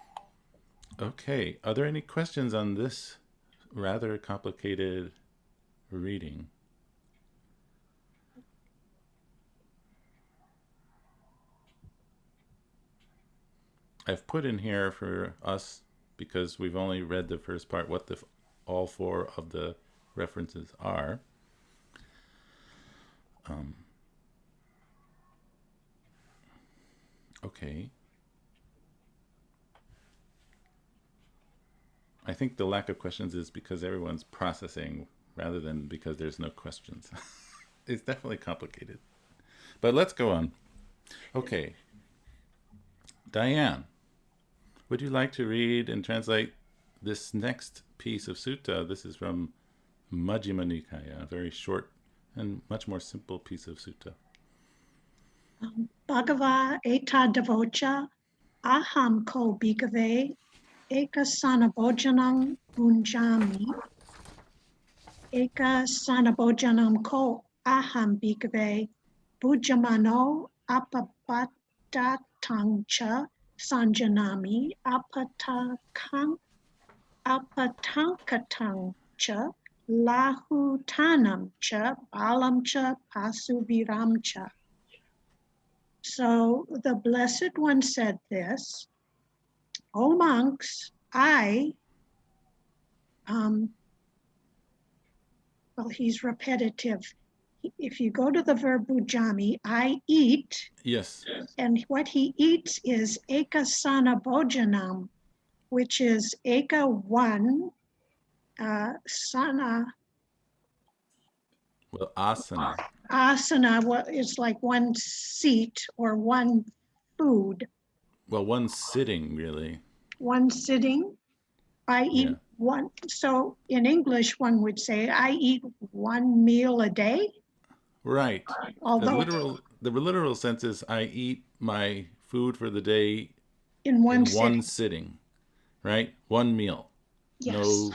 Okay. Are there any questions on this rather complicated reading? I've put in here for us, because we've only read the first part, what all four of the references are. Okay. I think the lack of questions is because everyone's processing rather than because there's no questions. It's definitely complicated. But let's go on. Okay. Diane, would you like to read and translate this next piece of sutta? This is from Majjhima Nikaya, a very short and much more simple piece of sutta. Bhagava eta devocha aham ko bhikkhave ekasana bhojanam bunjami ekasana bhojanam ko aham bhikkhave bhujamano apapatatang cha sanjanami apatankatang cha lahutanam cha balam cha pasuviram cha. So the Blessed One said this, O monks, well, he's repetitive. If you go to the verb bujami, I eat. Yes. And what he eats is ekasana bhojanam, which is eka one, sana. Well, asana. Asana is like one seat or one food. Well, one sitting, really. One sitting. I eat one. So in English, one would say, I eat one meal a day. Right. The Although literal sense is I eat my food for the day in one in one sitting. sitting, right? One meal. Yes. No,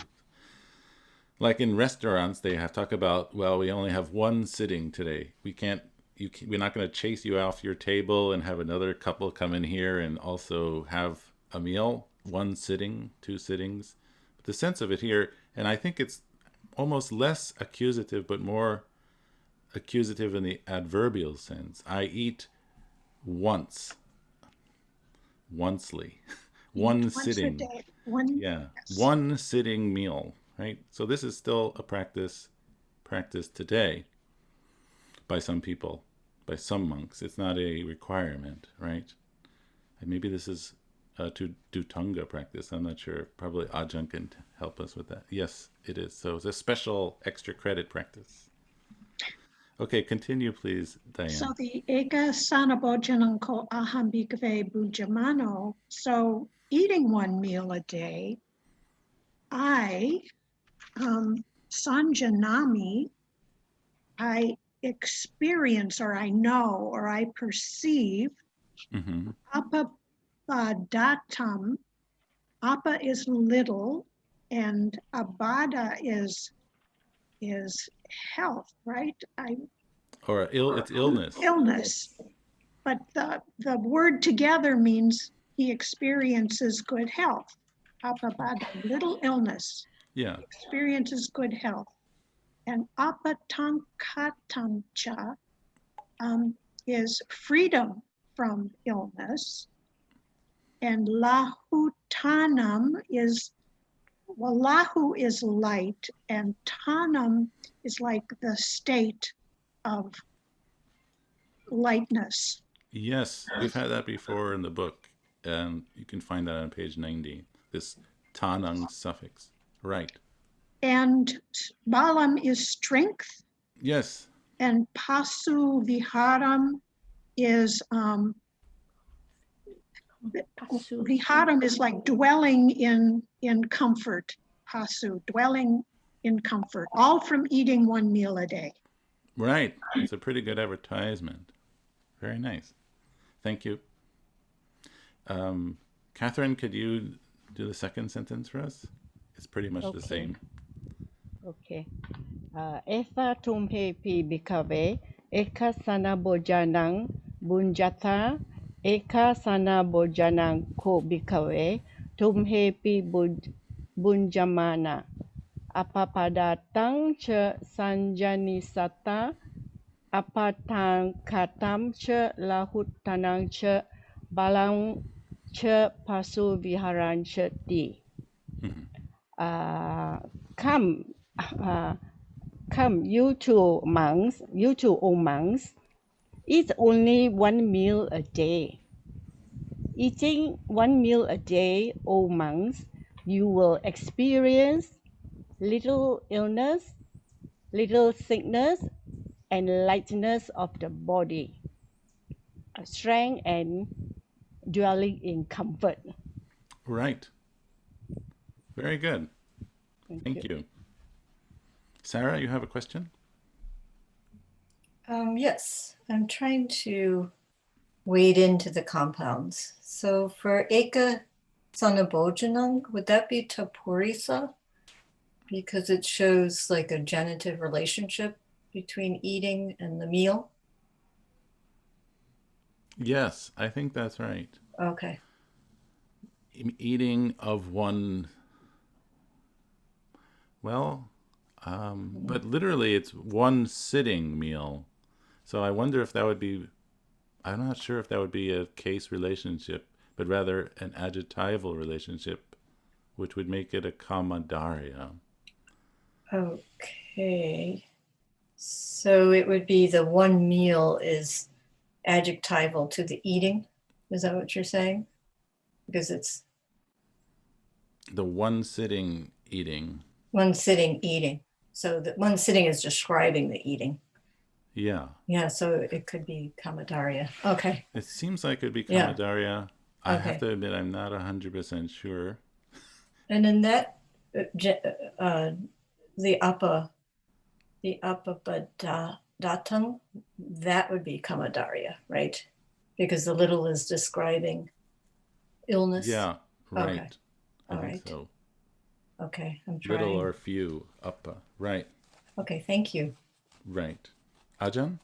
like in restaurants, they have talk about, well, we only have one sitting today. We're not going to chase you off your table and have another couple come in here and also have a meal. One sitting, two sittings. But the sense of it here, and I think it's almost less accusative, but more accusative in the adverbial sense. I eat once, oncely, one Once a sitting. day. Yeah, one sitting meal, right? So this is still a practice today by some people, by some monks. It's not a requirement, right? And maybe this is to do Tonga practice. I'm not sure. Probably Ajahn can help us with that. Yes, it is. So it's a special extra credit practice. Okay, continue, please, Diane. So the eka sanabhojanam ko aham bhikkhave bhujamano. So eating one meal a day, I sanjanami, I experience or I know or I perceive Mm-hmm. apapadatam. Apa is little and abada is health, right? Or it's illness. Illness. But the word together means he experiences good health. Apabada, little illness. Yeah. Experiences good health. And apatankatamcha is freedom from illness. And lahutanam is, well, lahu is light, and tanam is like the state of lightness. Yes, we've had that before in the book, and you can find that on page 90, this tanang suffix. Right. And balam is strength, Yes. and pasu viharam is, viharam is like dwelling in comfort. Pasu, dwelling in comfort, all from eating one meal a day. Right. It's a pretty good advertisement. Very nice. Thank you. Catherine, could you do the second sentence for us? It's pretty much the same. Okay. Eva tumhe pi bhikkhave eka sana bojanang bunjatha eka sana bojanang ko bhikkhave tumhe pi bunjamana apapadatang cha sanjanisata apatang katam cha lahutanang cha balang cha pasu viharan cha ti. Come, you two monks, you two old monks, eat only one meal a day. Eating one meal a day, old monks, you will experience little illness, little sickness, and lightness of the body, strength and dwelling in comfort. Right. Very good. Thank you. Sarah, you have a question? Yes, I'm trying to wade into the compounds. So for eka sanabhojanam, would that be tapurisa? Because it shows like a genitive relationship between eating and the meal? Yes, I think that's right. Okay. Eating of one, well, but literally it's one sitting meal. So I wonder if that would be, I'm not sure if that would be a case relationship, but rather an adjectival relationship, which would make it a kammadarya. Okay. So it would be the one meal is adjectival to the eating. Is that what you're saying? Because it's the one sitting eating. One sitting eating. So the one sitting is describing the eating. Yeah. Yeah, so it could be kammadarya. Okay. It seems like it would be kammadarya. I Okay. have to admit, I'm not 100% sure. And in that, the apapada datang, that would be kamadarya, right? Because the little is describing illness. Yeah, right. Okay. I All think right. so. Okay, I'm Little trying. or few, appa. Right, Okay, thank you. right. Ajahn?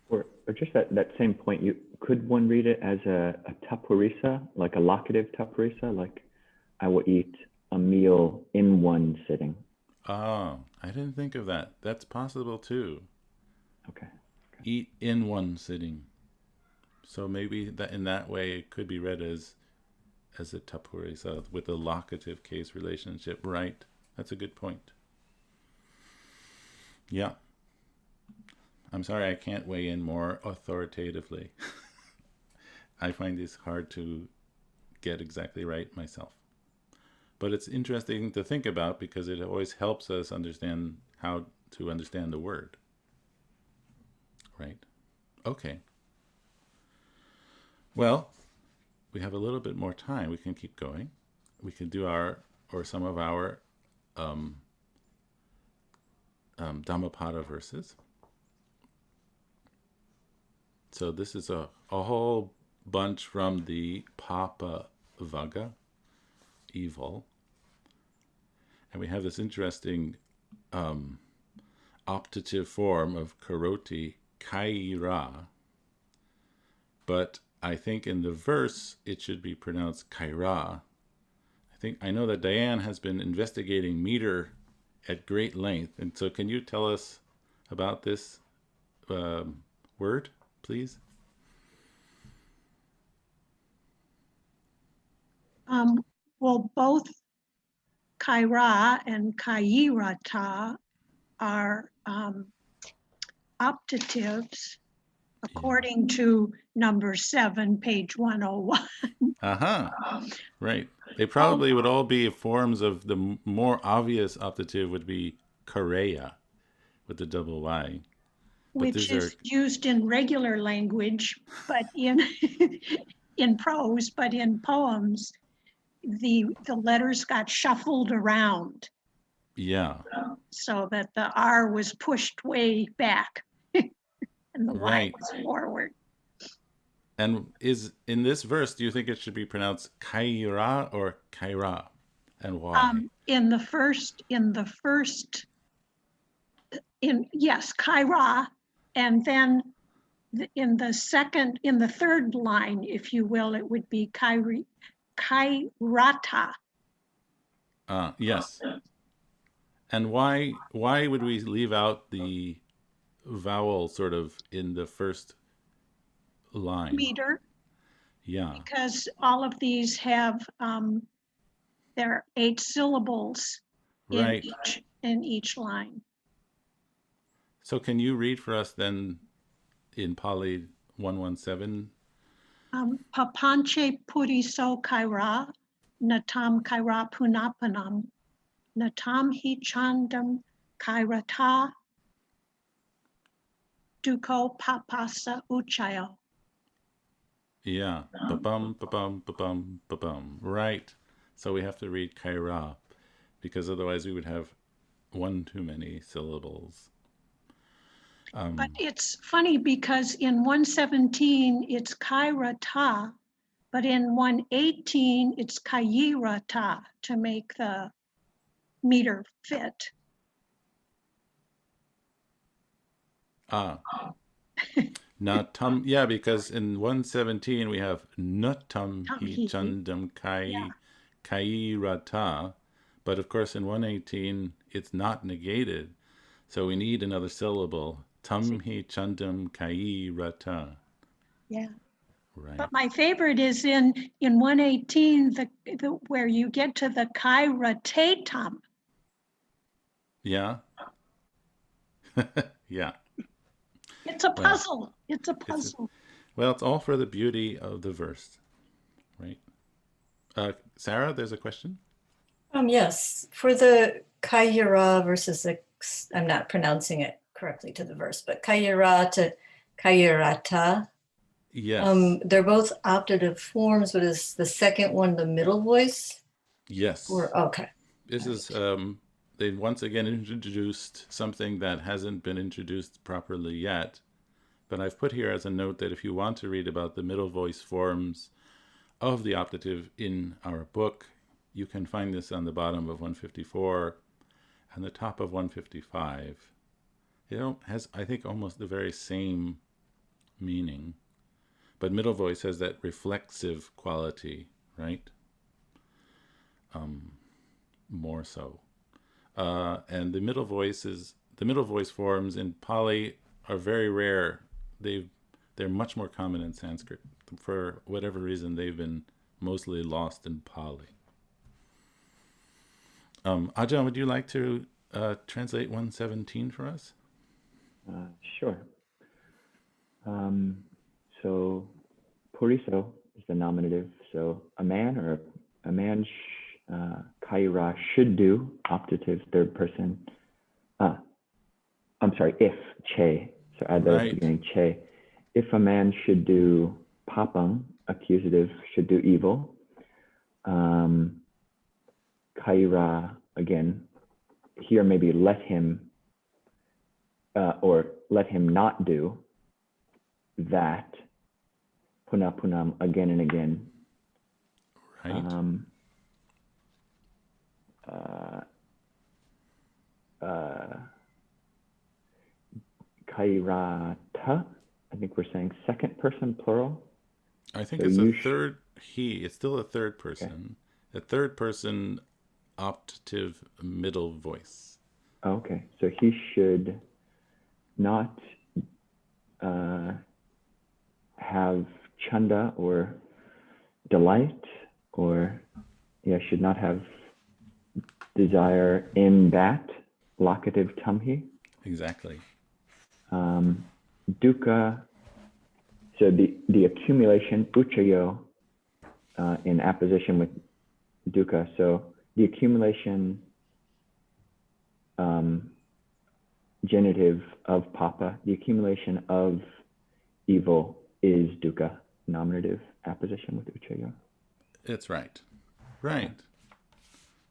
Or just that same point, could one read it as a tapurisa, like a locative tapurisa, like I will eat a meal in one sitting. Oh, I didn't think of that. That's possible too. Okay. Eat in one sitting. So maybe that in that way it could be read as a tapurisa with a locative case relationship. Right. That's a good point. Yeah. I'm sorry I can't weigh in more authoritatively. I find this hard to get exactly right myself. But it's interesting to think about because it always helps us understand how to understand the word. Right? Okay. Well, we have a little bit more time. We can keep going. We can do some of our Dhammapada verses. So this is a whole bunch from the Papa Vaga, evil. And we have this interesting optative form of karoti, kaira. But I think in the verse it should be pronounced kaira. I know that Diane has been investigating meter at great length. And so can you tell us about this word, please? Well, both kaira and kairata are optatives according to number 7, page 101. Right. They probably would all be forms of the more obvious optative would be kareya with the double Y. Which is used in regular language, but in in prose, but in poems, the letters got shuffled around. Yeah. So that the R was pushed way back and the Y was forward. And is in this verse, do you think it should be pronounced kaira or kaira? And why? Yes, kaira, and then in the third line, if you will, it would be kairata. Yes. And why would we leave out the vowel sort of in the first line? Meter. Yeah. Because all of these have there are 8 syllables in each line. So can you read for us then in Pali 117? Papanche puriso kaira, natam kaira punapanam, natam hi chandam kairata, duko papasa uchayo. Yeah. Ba-bum, ba-bum, ba-bum, ba-bum. Right. So we have to read kaira because otherwise we would have one too many syllables. But it's funny because in 117 it's kairata, but in 118 it's kairata to make the meter fit. Natam, yeah, because in 117 we have natam hi chandam kairata, but of course in 118 it's not negated, so we need another syllable. Tam hi chandam kairata. Yeah. Right. But my favorite is in 118 the where you get to the kairatatam. Yeah. Yeah. It's a puzzle. It's a puzzle. It's all for the beauty of the verse, right? Sarah, there's a question? Yes, for the kaira versus I'm not pronouncing it correctly to the verse, but kaira to kairata. Yes. They're both optative forms, but is the second one the middle voice? Yes. Okay. This is they've once again introduced something that hasn't been introduced properly yet. But I've put here as a note that if you want to read about the middle voice forms of the optative in our book, you can find this on the bottom of 154 and the top of 155. It has, I think, almost the very same meaning, but middle voice has that reflexive quality, right? More so. And the middle voice forms in Pali are very rare. They're much more common in Sanskrit. For whatever reason, they've been mostly lost in Pali. Ajahn, would you like to translate 117 for us? Sure. So puriso is the nominative. So a man kaira should do, optative, third person. I'm sorry, if, che. So add that at the beginning, che. If a man should do papam, accusative, should do evil. Kaira, again, here maybe let him, or let him not do that. Puna punam, again and again. Right. Kairata, I think we're saying second person plural. I think So it's you a third it's still a third person. Okay. A third person optative middle voice. Okay, so he should not have chanda or delight, or should not have desire in that, locative tamhi. Exactly. Dukkha, so the accumulation, uchayo, in apposition with dukkha, so the accumulation genitive of papa, the accumulation of evil is dukkha, nominative, apposition with uchayo. That's right. Right.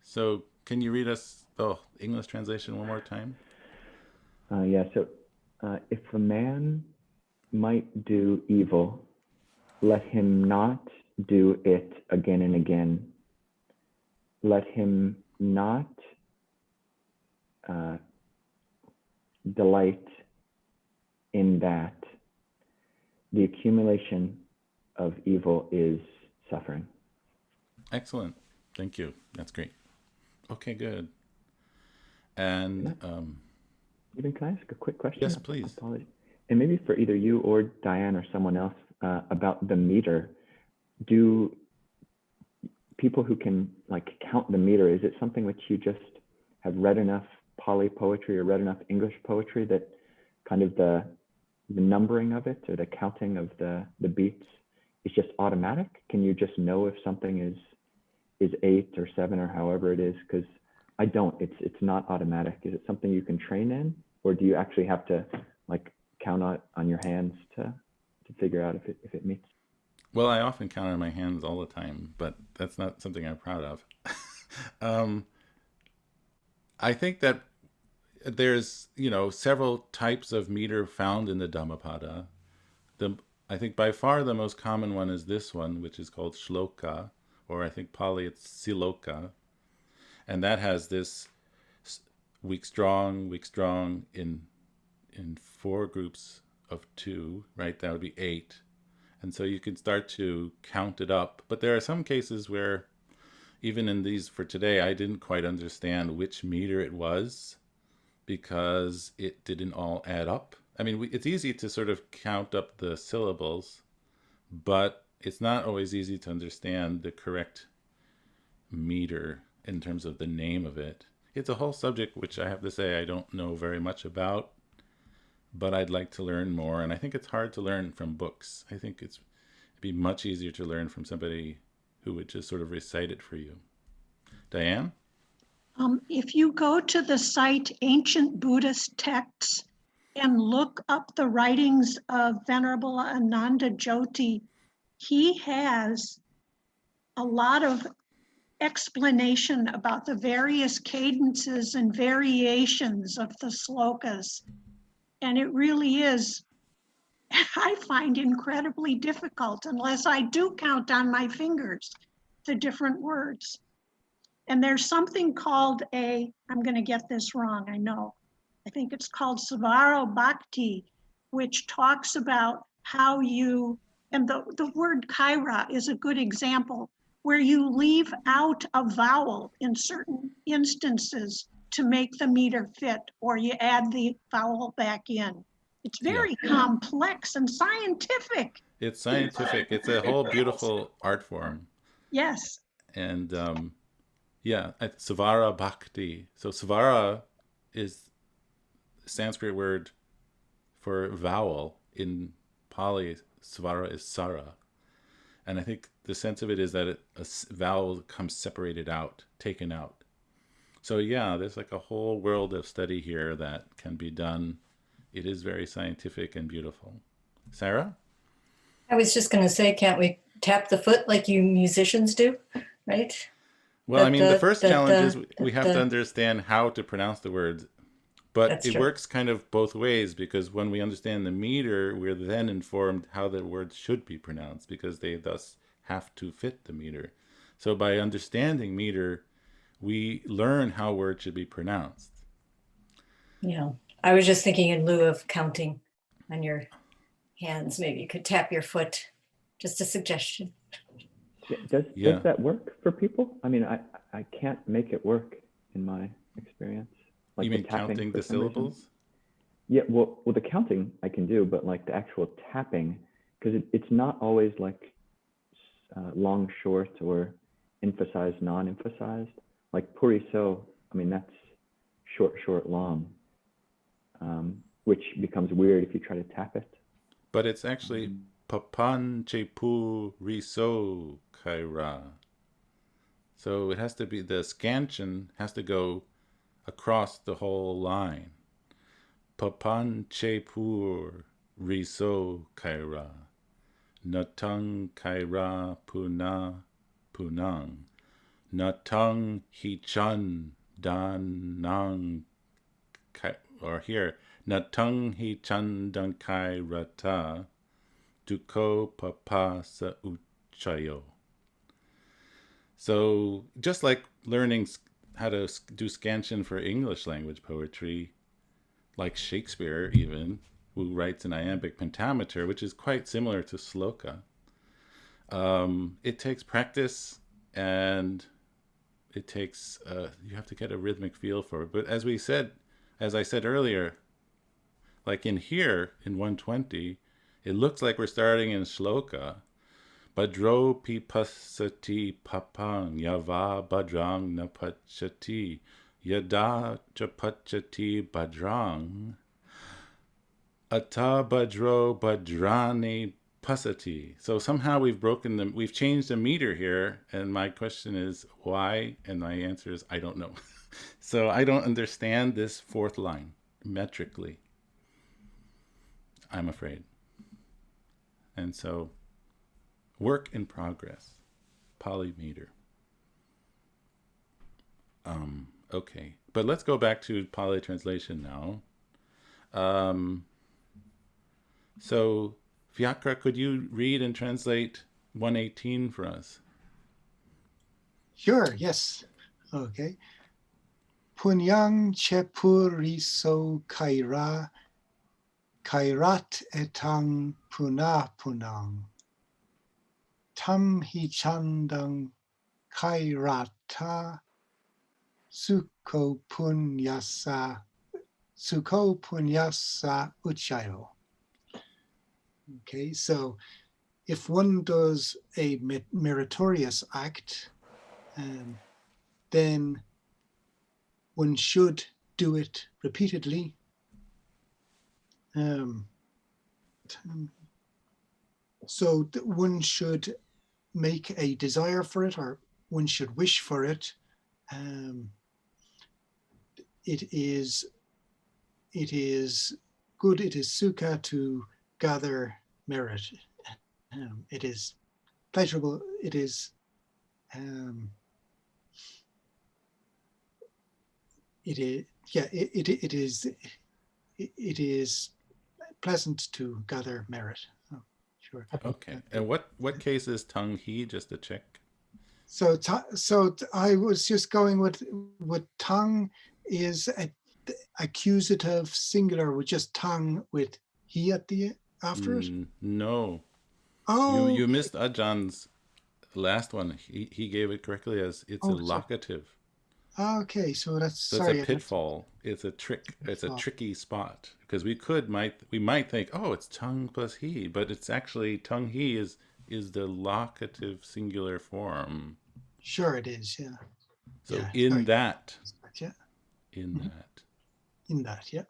So can you read us the English translation one more time? So if a man might do evil, let him not do it again and again. Let him not delight in that. The accumulation of evil is suffering. Excellent. Thank you. That's great. Okay, good. And Even can I ask a quick question? Yes, please. Apologies. And maybe for either you or Diane or someone else about the meter. Do people who can count the meter, is it something which you just have read enough Pali poetry or read enough English poetry that kind of the numbering of it or the counting of the beats is just automatic? Can you just know if something is 8 or 7 or however it is? Because I don't. It's not automatic. Is it something you can train in, or do you actually have to count on your hands to figure out if it meets? Well, I often count on my hands all the time, but that's not something I'm proud of. I think that there's several types of meter found in the Dhammapada. I think by far the most common one is this one, which is called shloka, or I think Pali it's siloka. And that has this weak strong in 4 groups of 2, right? That would be 8. And so you can start to count it up. But there are some cases where, even in these for today, I didn't quite understand which meter it was because it didn't all add up. I mean, it's easy to sort of count up the syllables, but it's not always easy to understand the correct meter in terms of the name of it. It's a whole subject which I have to say I don't know very much about, but I'd like to learn more. And I think it's hard to learn from books. I think it'd be much easier to learn from somebody who would just sort of recite it for you. Diane? If you go to the site Ancient Buddhist Texts and look up the writings of Venerable Ananda Jyoti, he has a lot of explanation about the various cadences and variations of the slokas. And it really is, I find, incredibly difficult unless I do count on my fingers the different words. And there's something called I'm going to get this wrong, I know. I think it's called Savaro Bhakti, which talks about how you, and the word kaira is a good example, where you leave out a vowel in certain instances to make the meter fit, or you add the vowel back in. It's very complex and scientific. It's scientific. It's a whole beautiful art form. Yes. And Savara Bhakti. So Savara is a Sanskrit word for vowel. In Pali, Savara is Sara. And I think the sense of it is that a vowel comes separated out, taken out. So yeah, there's like a whole world of study here that can be done. It is very scientific and beautiful. Sarah? I was just going to say, can't we tap the foot like you musicians do, right? Well, I mean, the first challenge is we have to understand how to pronounce the words. But it works kind of both ways, because when we understand the meter, we're then informed how the words should be pronounced, because they thus have to fit the meter. So by understanding meter, we learn how words should be pronounced. Yeah, I was just thinking in lieu of counting on your hands, maybe you could tap your foot. Just a suggestion. Does that work for people? I mean, I can't make it work in my experience. Like you mean counting the syllables? Yeah, well, the counting I can do, but like the actual tapping, because it's not always like long, short, or emphasized, non-emphasized. Like puriso, I mean, that's short, short, long, which becomes weird if you try to tap it. But it's actually papan chepu riso kaira. So it has to be, the scansion has to go across the whole line. Papan chepur riso kaira. Natang kaira puna punang. Natang hichan danang, or here, Natang hichan dan kairata duko papa sa uchayo. So just like learning how to do scansion for English language poetry, like Shakespeare even, who writes an iambic pentameter, which is quite similar to sloka, it takes practice, and it takes, you have to get a rhythmic feel for it. But as I said earlier, like in here, in 120, it looks like we're starting in shloka. Badro pipasati papang yava badrang napachati yada chapachati badrang ata badro badrani pasati. So somehow we've changed the meter here, and my question is why? And my answer is I don't know. So I don't understand this fourth line metrically, I'm afraid. And so work in progress, Pali meter. Okay, but let's go back to Pali translation now. So Vyakra, could you read and translate 118 for us? Sure, yes. Okay. Punyang chepuriso kaira, kairat etang puna punang. Tam hi chandang kairata, suko punyasa uchayo. Okay, so if one does a meritorious act, then one should do it repeatedly. So one should make a desire for it, or one should wish for it. It is good, it is sukha to gather merit. It is pleasurable, it is it is, yeah, it is pleasant to gather merit. Oh, sure. Okay. And what case is tongue he? Just to check. So I was just going with tongue is a accusative singular with just tongue with he at the after it. No. Oh, You missed Ajah's last one. He gave it correctly as it's a locative. Okay, so that's So it's a pitfall. It's a trick. It's a tricky spot because we might think, oh, it's tongue plus he, but it's actually tongue he is the locative singular form. Sure, it is. Yeah. So yeah, in that. Yeah. In that. In that. Yeah.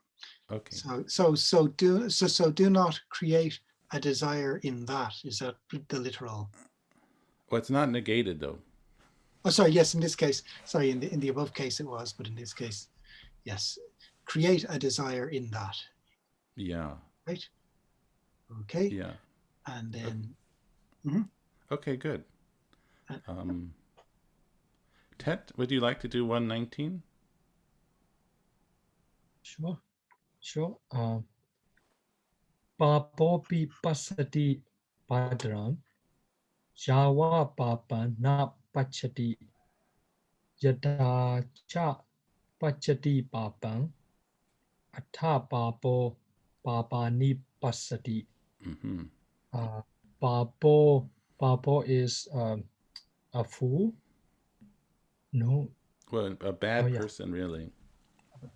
Okay. So do not create a desire in that. Is that the literal? Well, it's not negated though. Oh, sorry. Yes, in this case, sorry. In the above case, it was, but in this case, yes. Create a desire in that. Yeah. Right. Okay. Yeah. And then. Okay. Good. Tet, would you like to do 119? Sure. Papopi pasati padram, Java papa na pachati, Yada cha pachati papang, Atha papo papa ni pasati. Papo is a fool. No. Well, a bad person, really.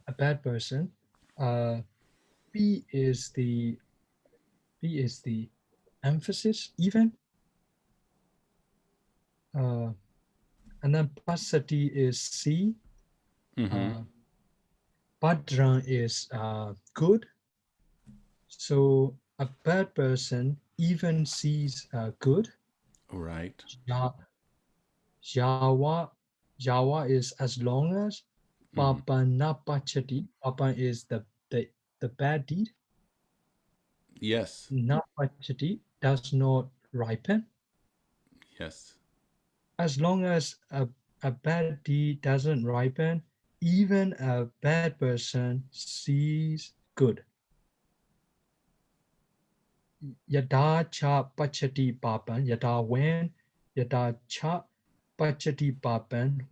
A bad person. B is the emphasis even. And then pasati is C. Padran is good. So a bad person even sees good. Right. Jawa is as long as. Papa na pachati. Papa is the bad deed. Yes. Na pachati does not ripen. Yes. As long as a bad deed doesn't ripen, even a bad person sees good. Yada cha pachati papan. Yada when. Yada cha pachati papan.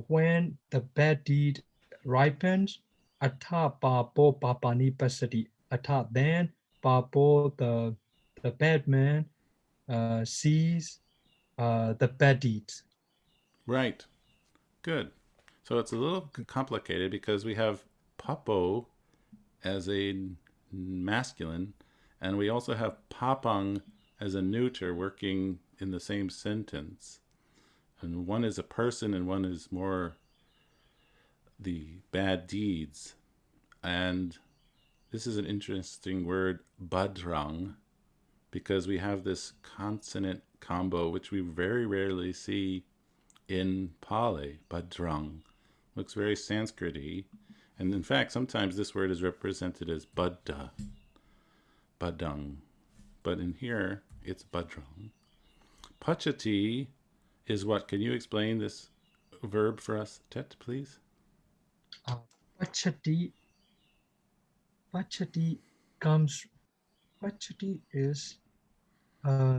When the bad deed ripens. Atha papo papani pasati. Atha then papo the bad man sees the bad deeds. Right. Good. So it's a little complicated because we have papo as a masculine, and we also have papang as a neuter working in the same sentence. And one is a person and one is more the bad deeds. And this is an interesting word, badrang, because we have this consonant combo, which we very rarely see in Pali. Badrang looks very Sanskrit-y. And in fact, sometimes this word is represented as Buddha, Badang. But in here, it's Badrang. Pachati is what? Can you explain this verb for us, Tet, please? Pachati is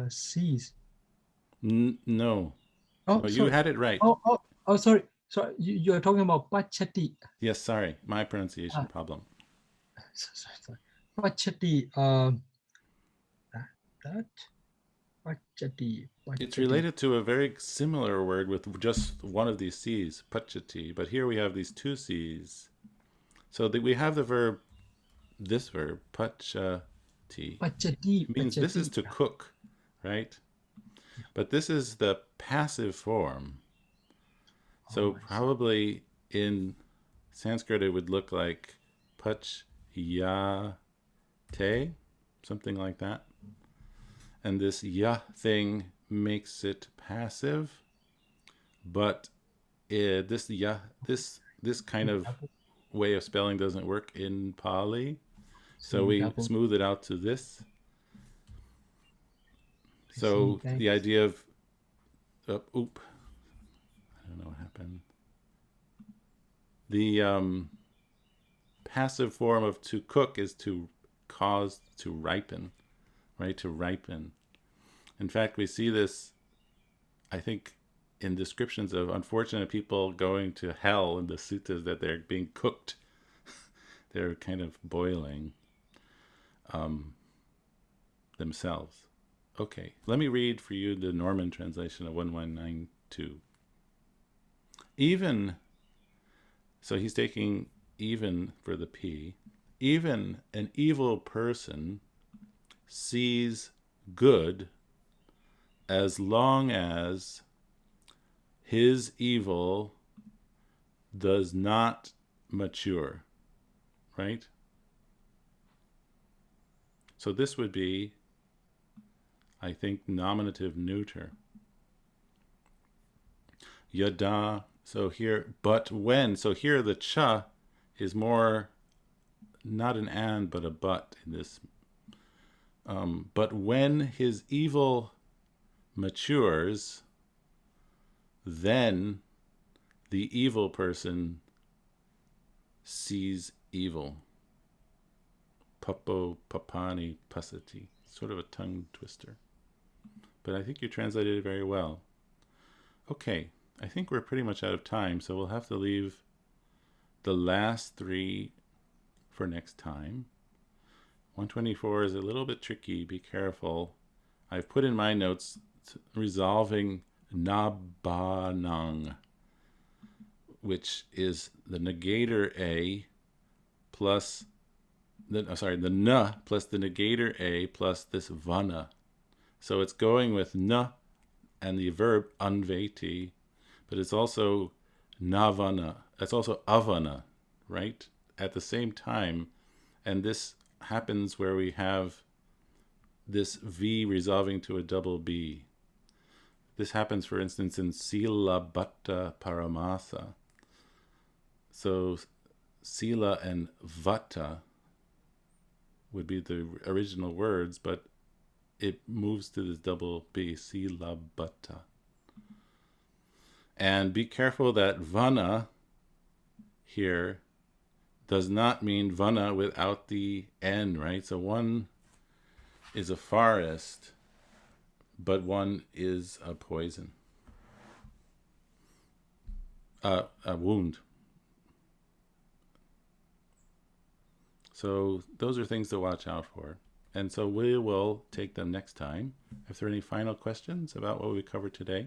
sees. No. Oh, no, you had it right. Oh, sorry. So you're talking about pachati. Yes, sorry. My pronunciation problem. Sorry. Pachati. That pachati. It's related to a very similar word with just one of these C's, pachati. But here we have these two C's. So we have the verb, this verb, pachati. Pachati. It means this is to cook, right? But this is the passive form. So probably in Sanskrit it would look like pachyate, something like that. And this ya thing makes it passive, but this kind of way of spelling doesn't work in Pali. So we smooth it out to this. So the idea of, I don't know what happened. The passive form of to cook is to cause to ripen, right? To ripen. In fact, we see this, I think, in descriptions of unfortunate people going to hell in the suttas, that they're being cooked. They're kind of boiling themselves. Okay, let me read for you the Norman translation of 1192. Even, so he's taking even for the P, even an evil person sees good as long as his evil does not mature, right? So this would be, I think, nominative neuter. Yada, so here, but when, so here the cha is more, not an and, but a but in this. But when his evil matures, then the evil person sees evil. Papo papani pasati. Sort of a tongue twister. But I think you translated it very well. Okay, I think we're pretty much out of time, so we'll have to leave the last three for next time. 124 is a little bit tricky, be careful. I've put in my notes resolving nabanang, which is the negator a plus the na plus the negator a plus this vana. So it's going with na and the verb anveti, but it's also navana. It's also avana, right? At the same time, and this happens where we have this V resolving to a double B. This happens, for instance, in Sila Bhatta Paramasa. So Sila and Vata would be the original words, but it moves to this double B, Sila Bhatta. And be careful that Vana here does not mean Vana without the N, right? So one is a forest, but one is a poison. A wound. So those are things to watch out for. And so we will take them next time. If there are any final questions about what we covered today?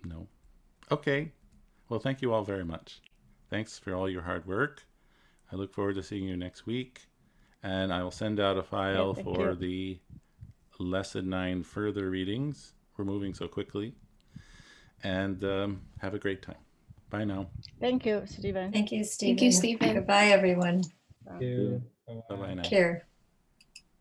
No. Okay. Well, thank you all very much. Thanks for all your hard work. I look forward to seeing you next week. And I will send out a file for the Lesson 9 further readings. We're moving so quickly. And have a great time. Bye now. Thank you, Stephen. Thank you, Stephen. Thank you, Stephen. Goodbye, everyone. Thank you. Bye-bye now. Care.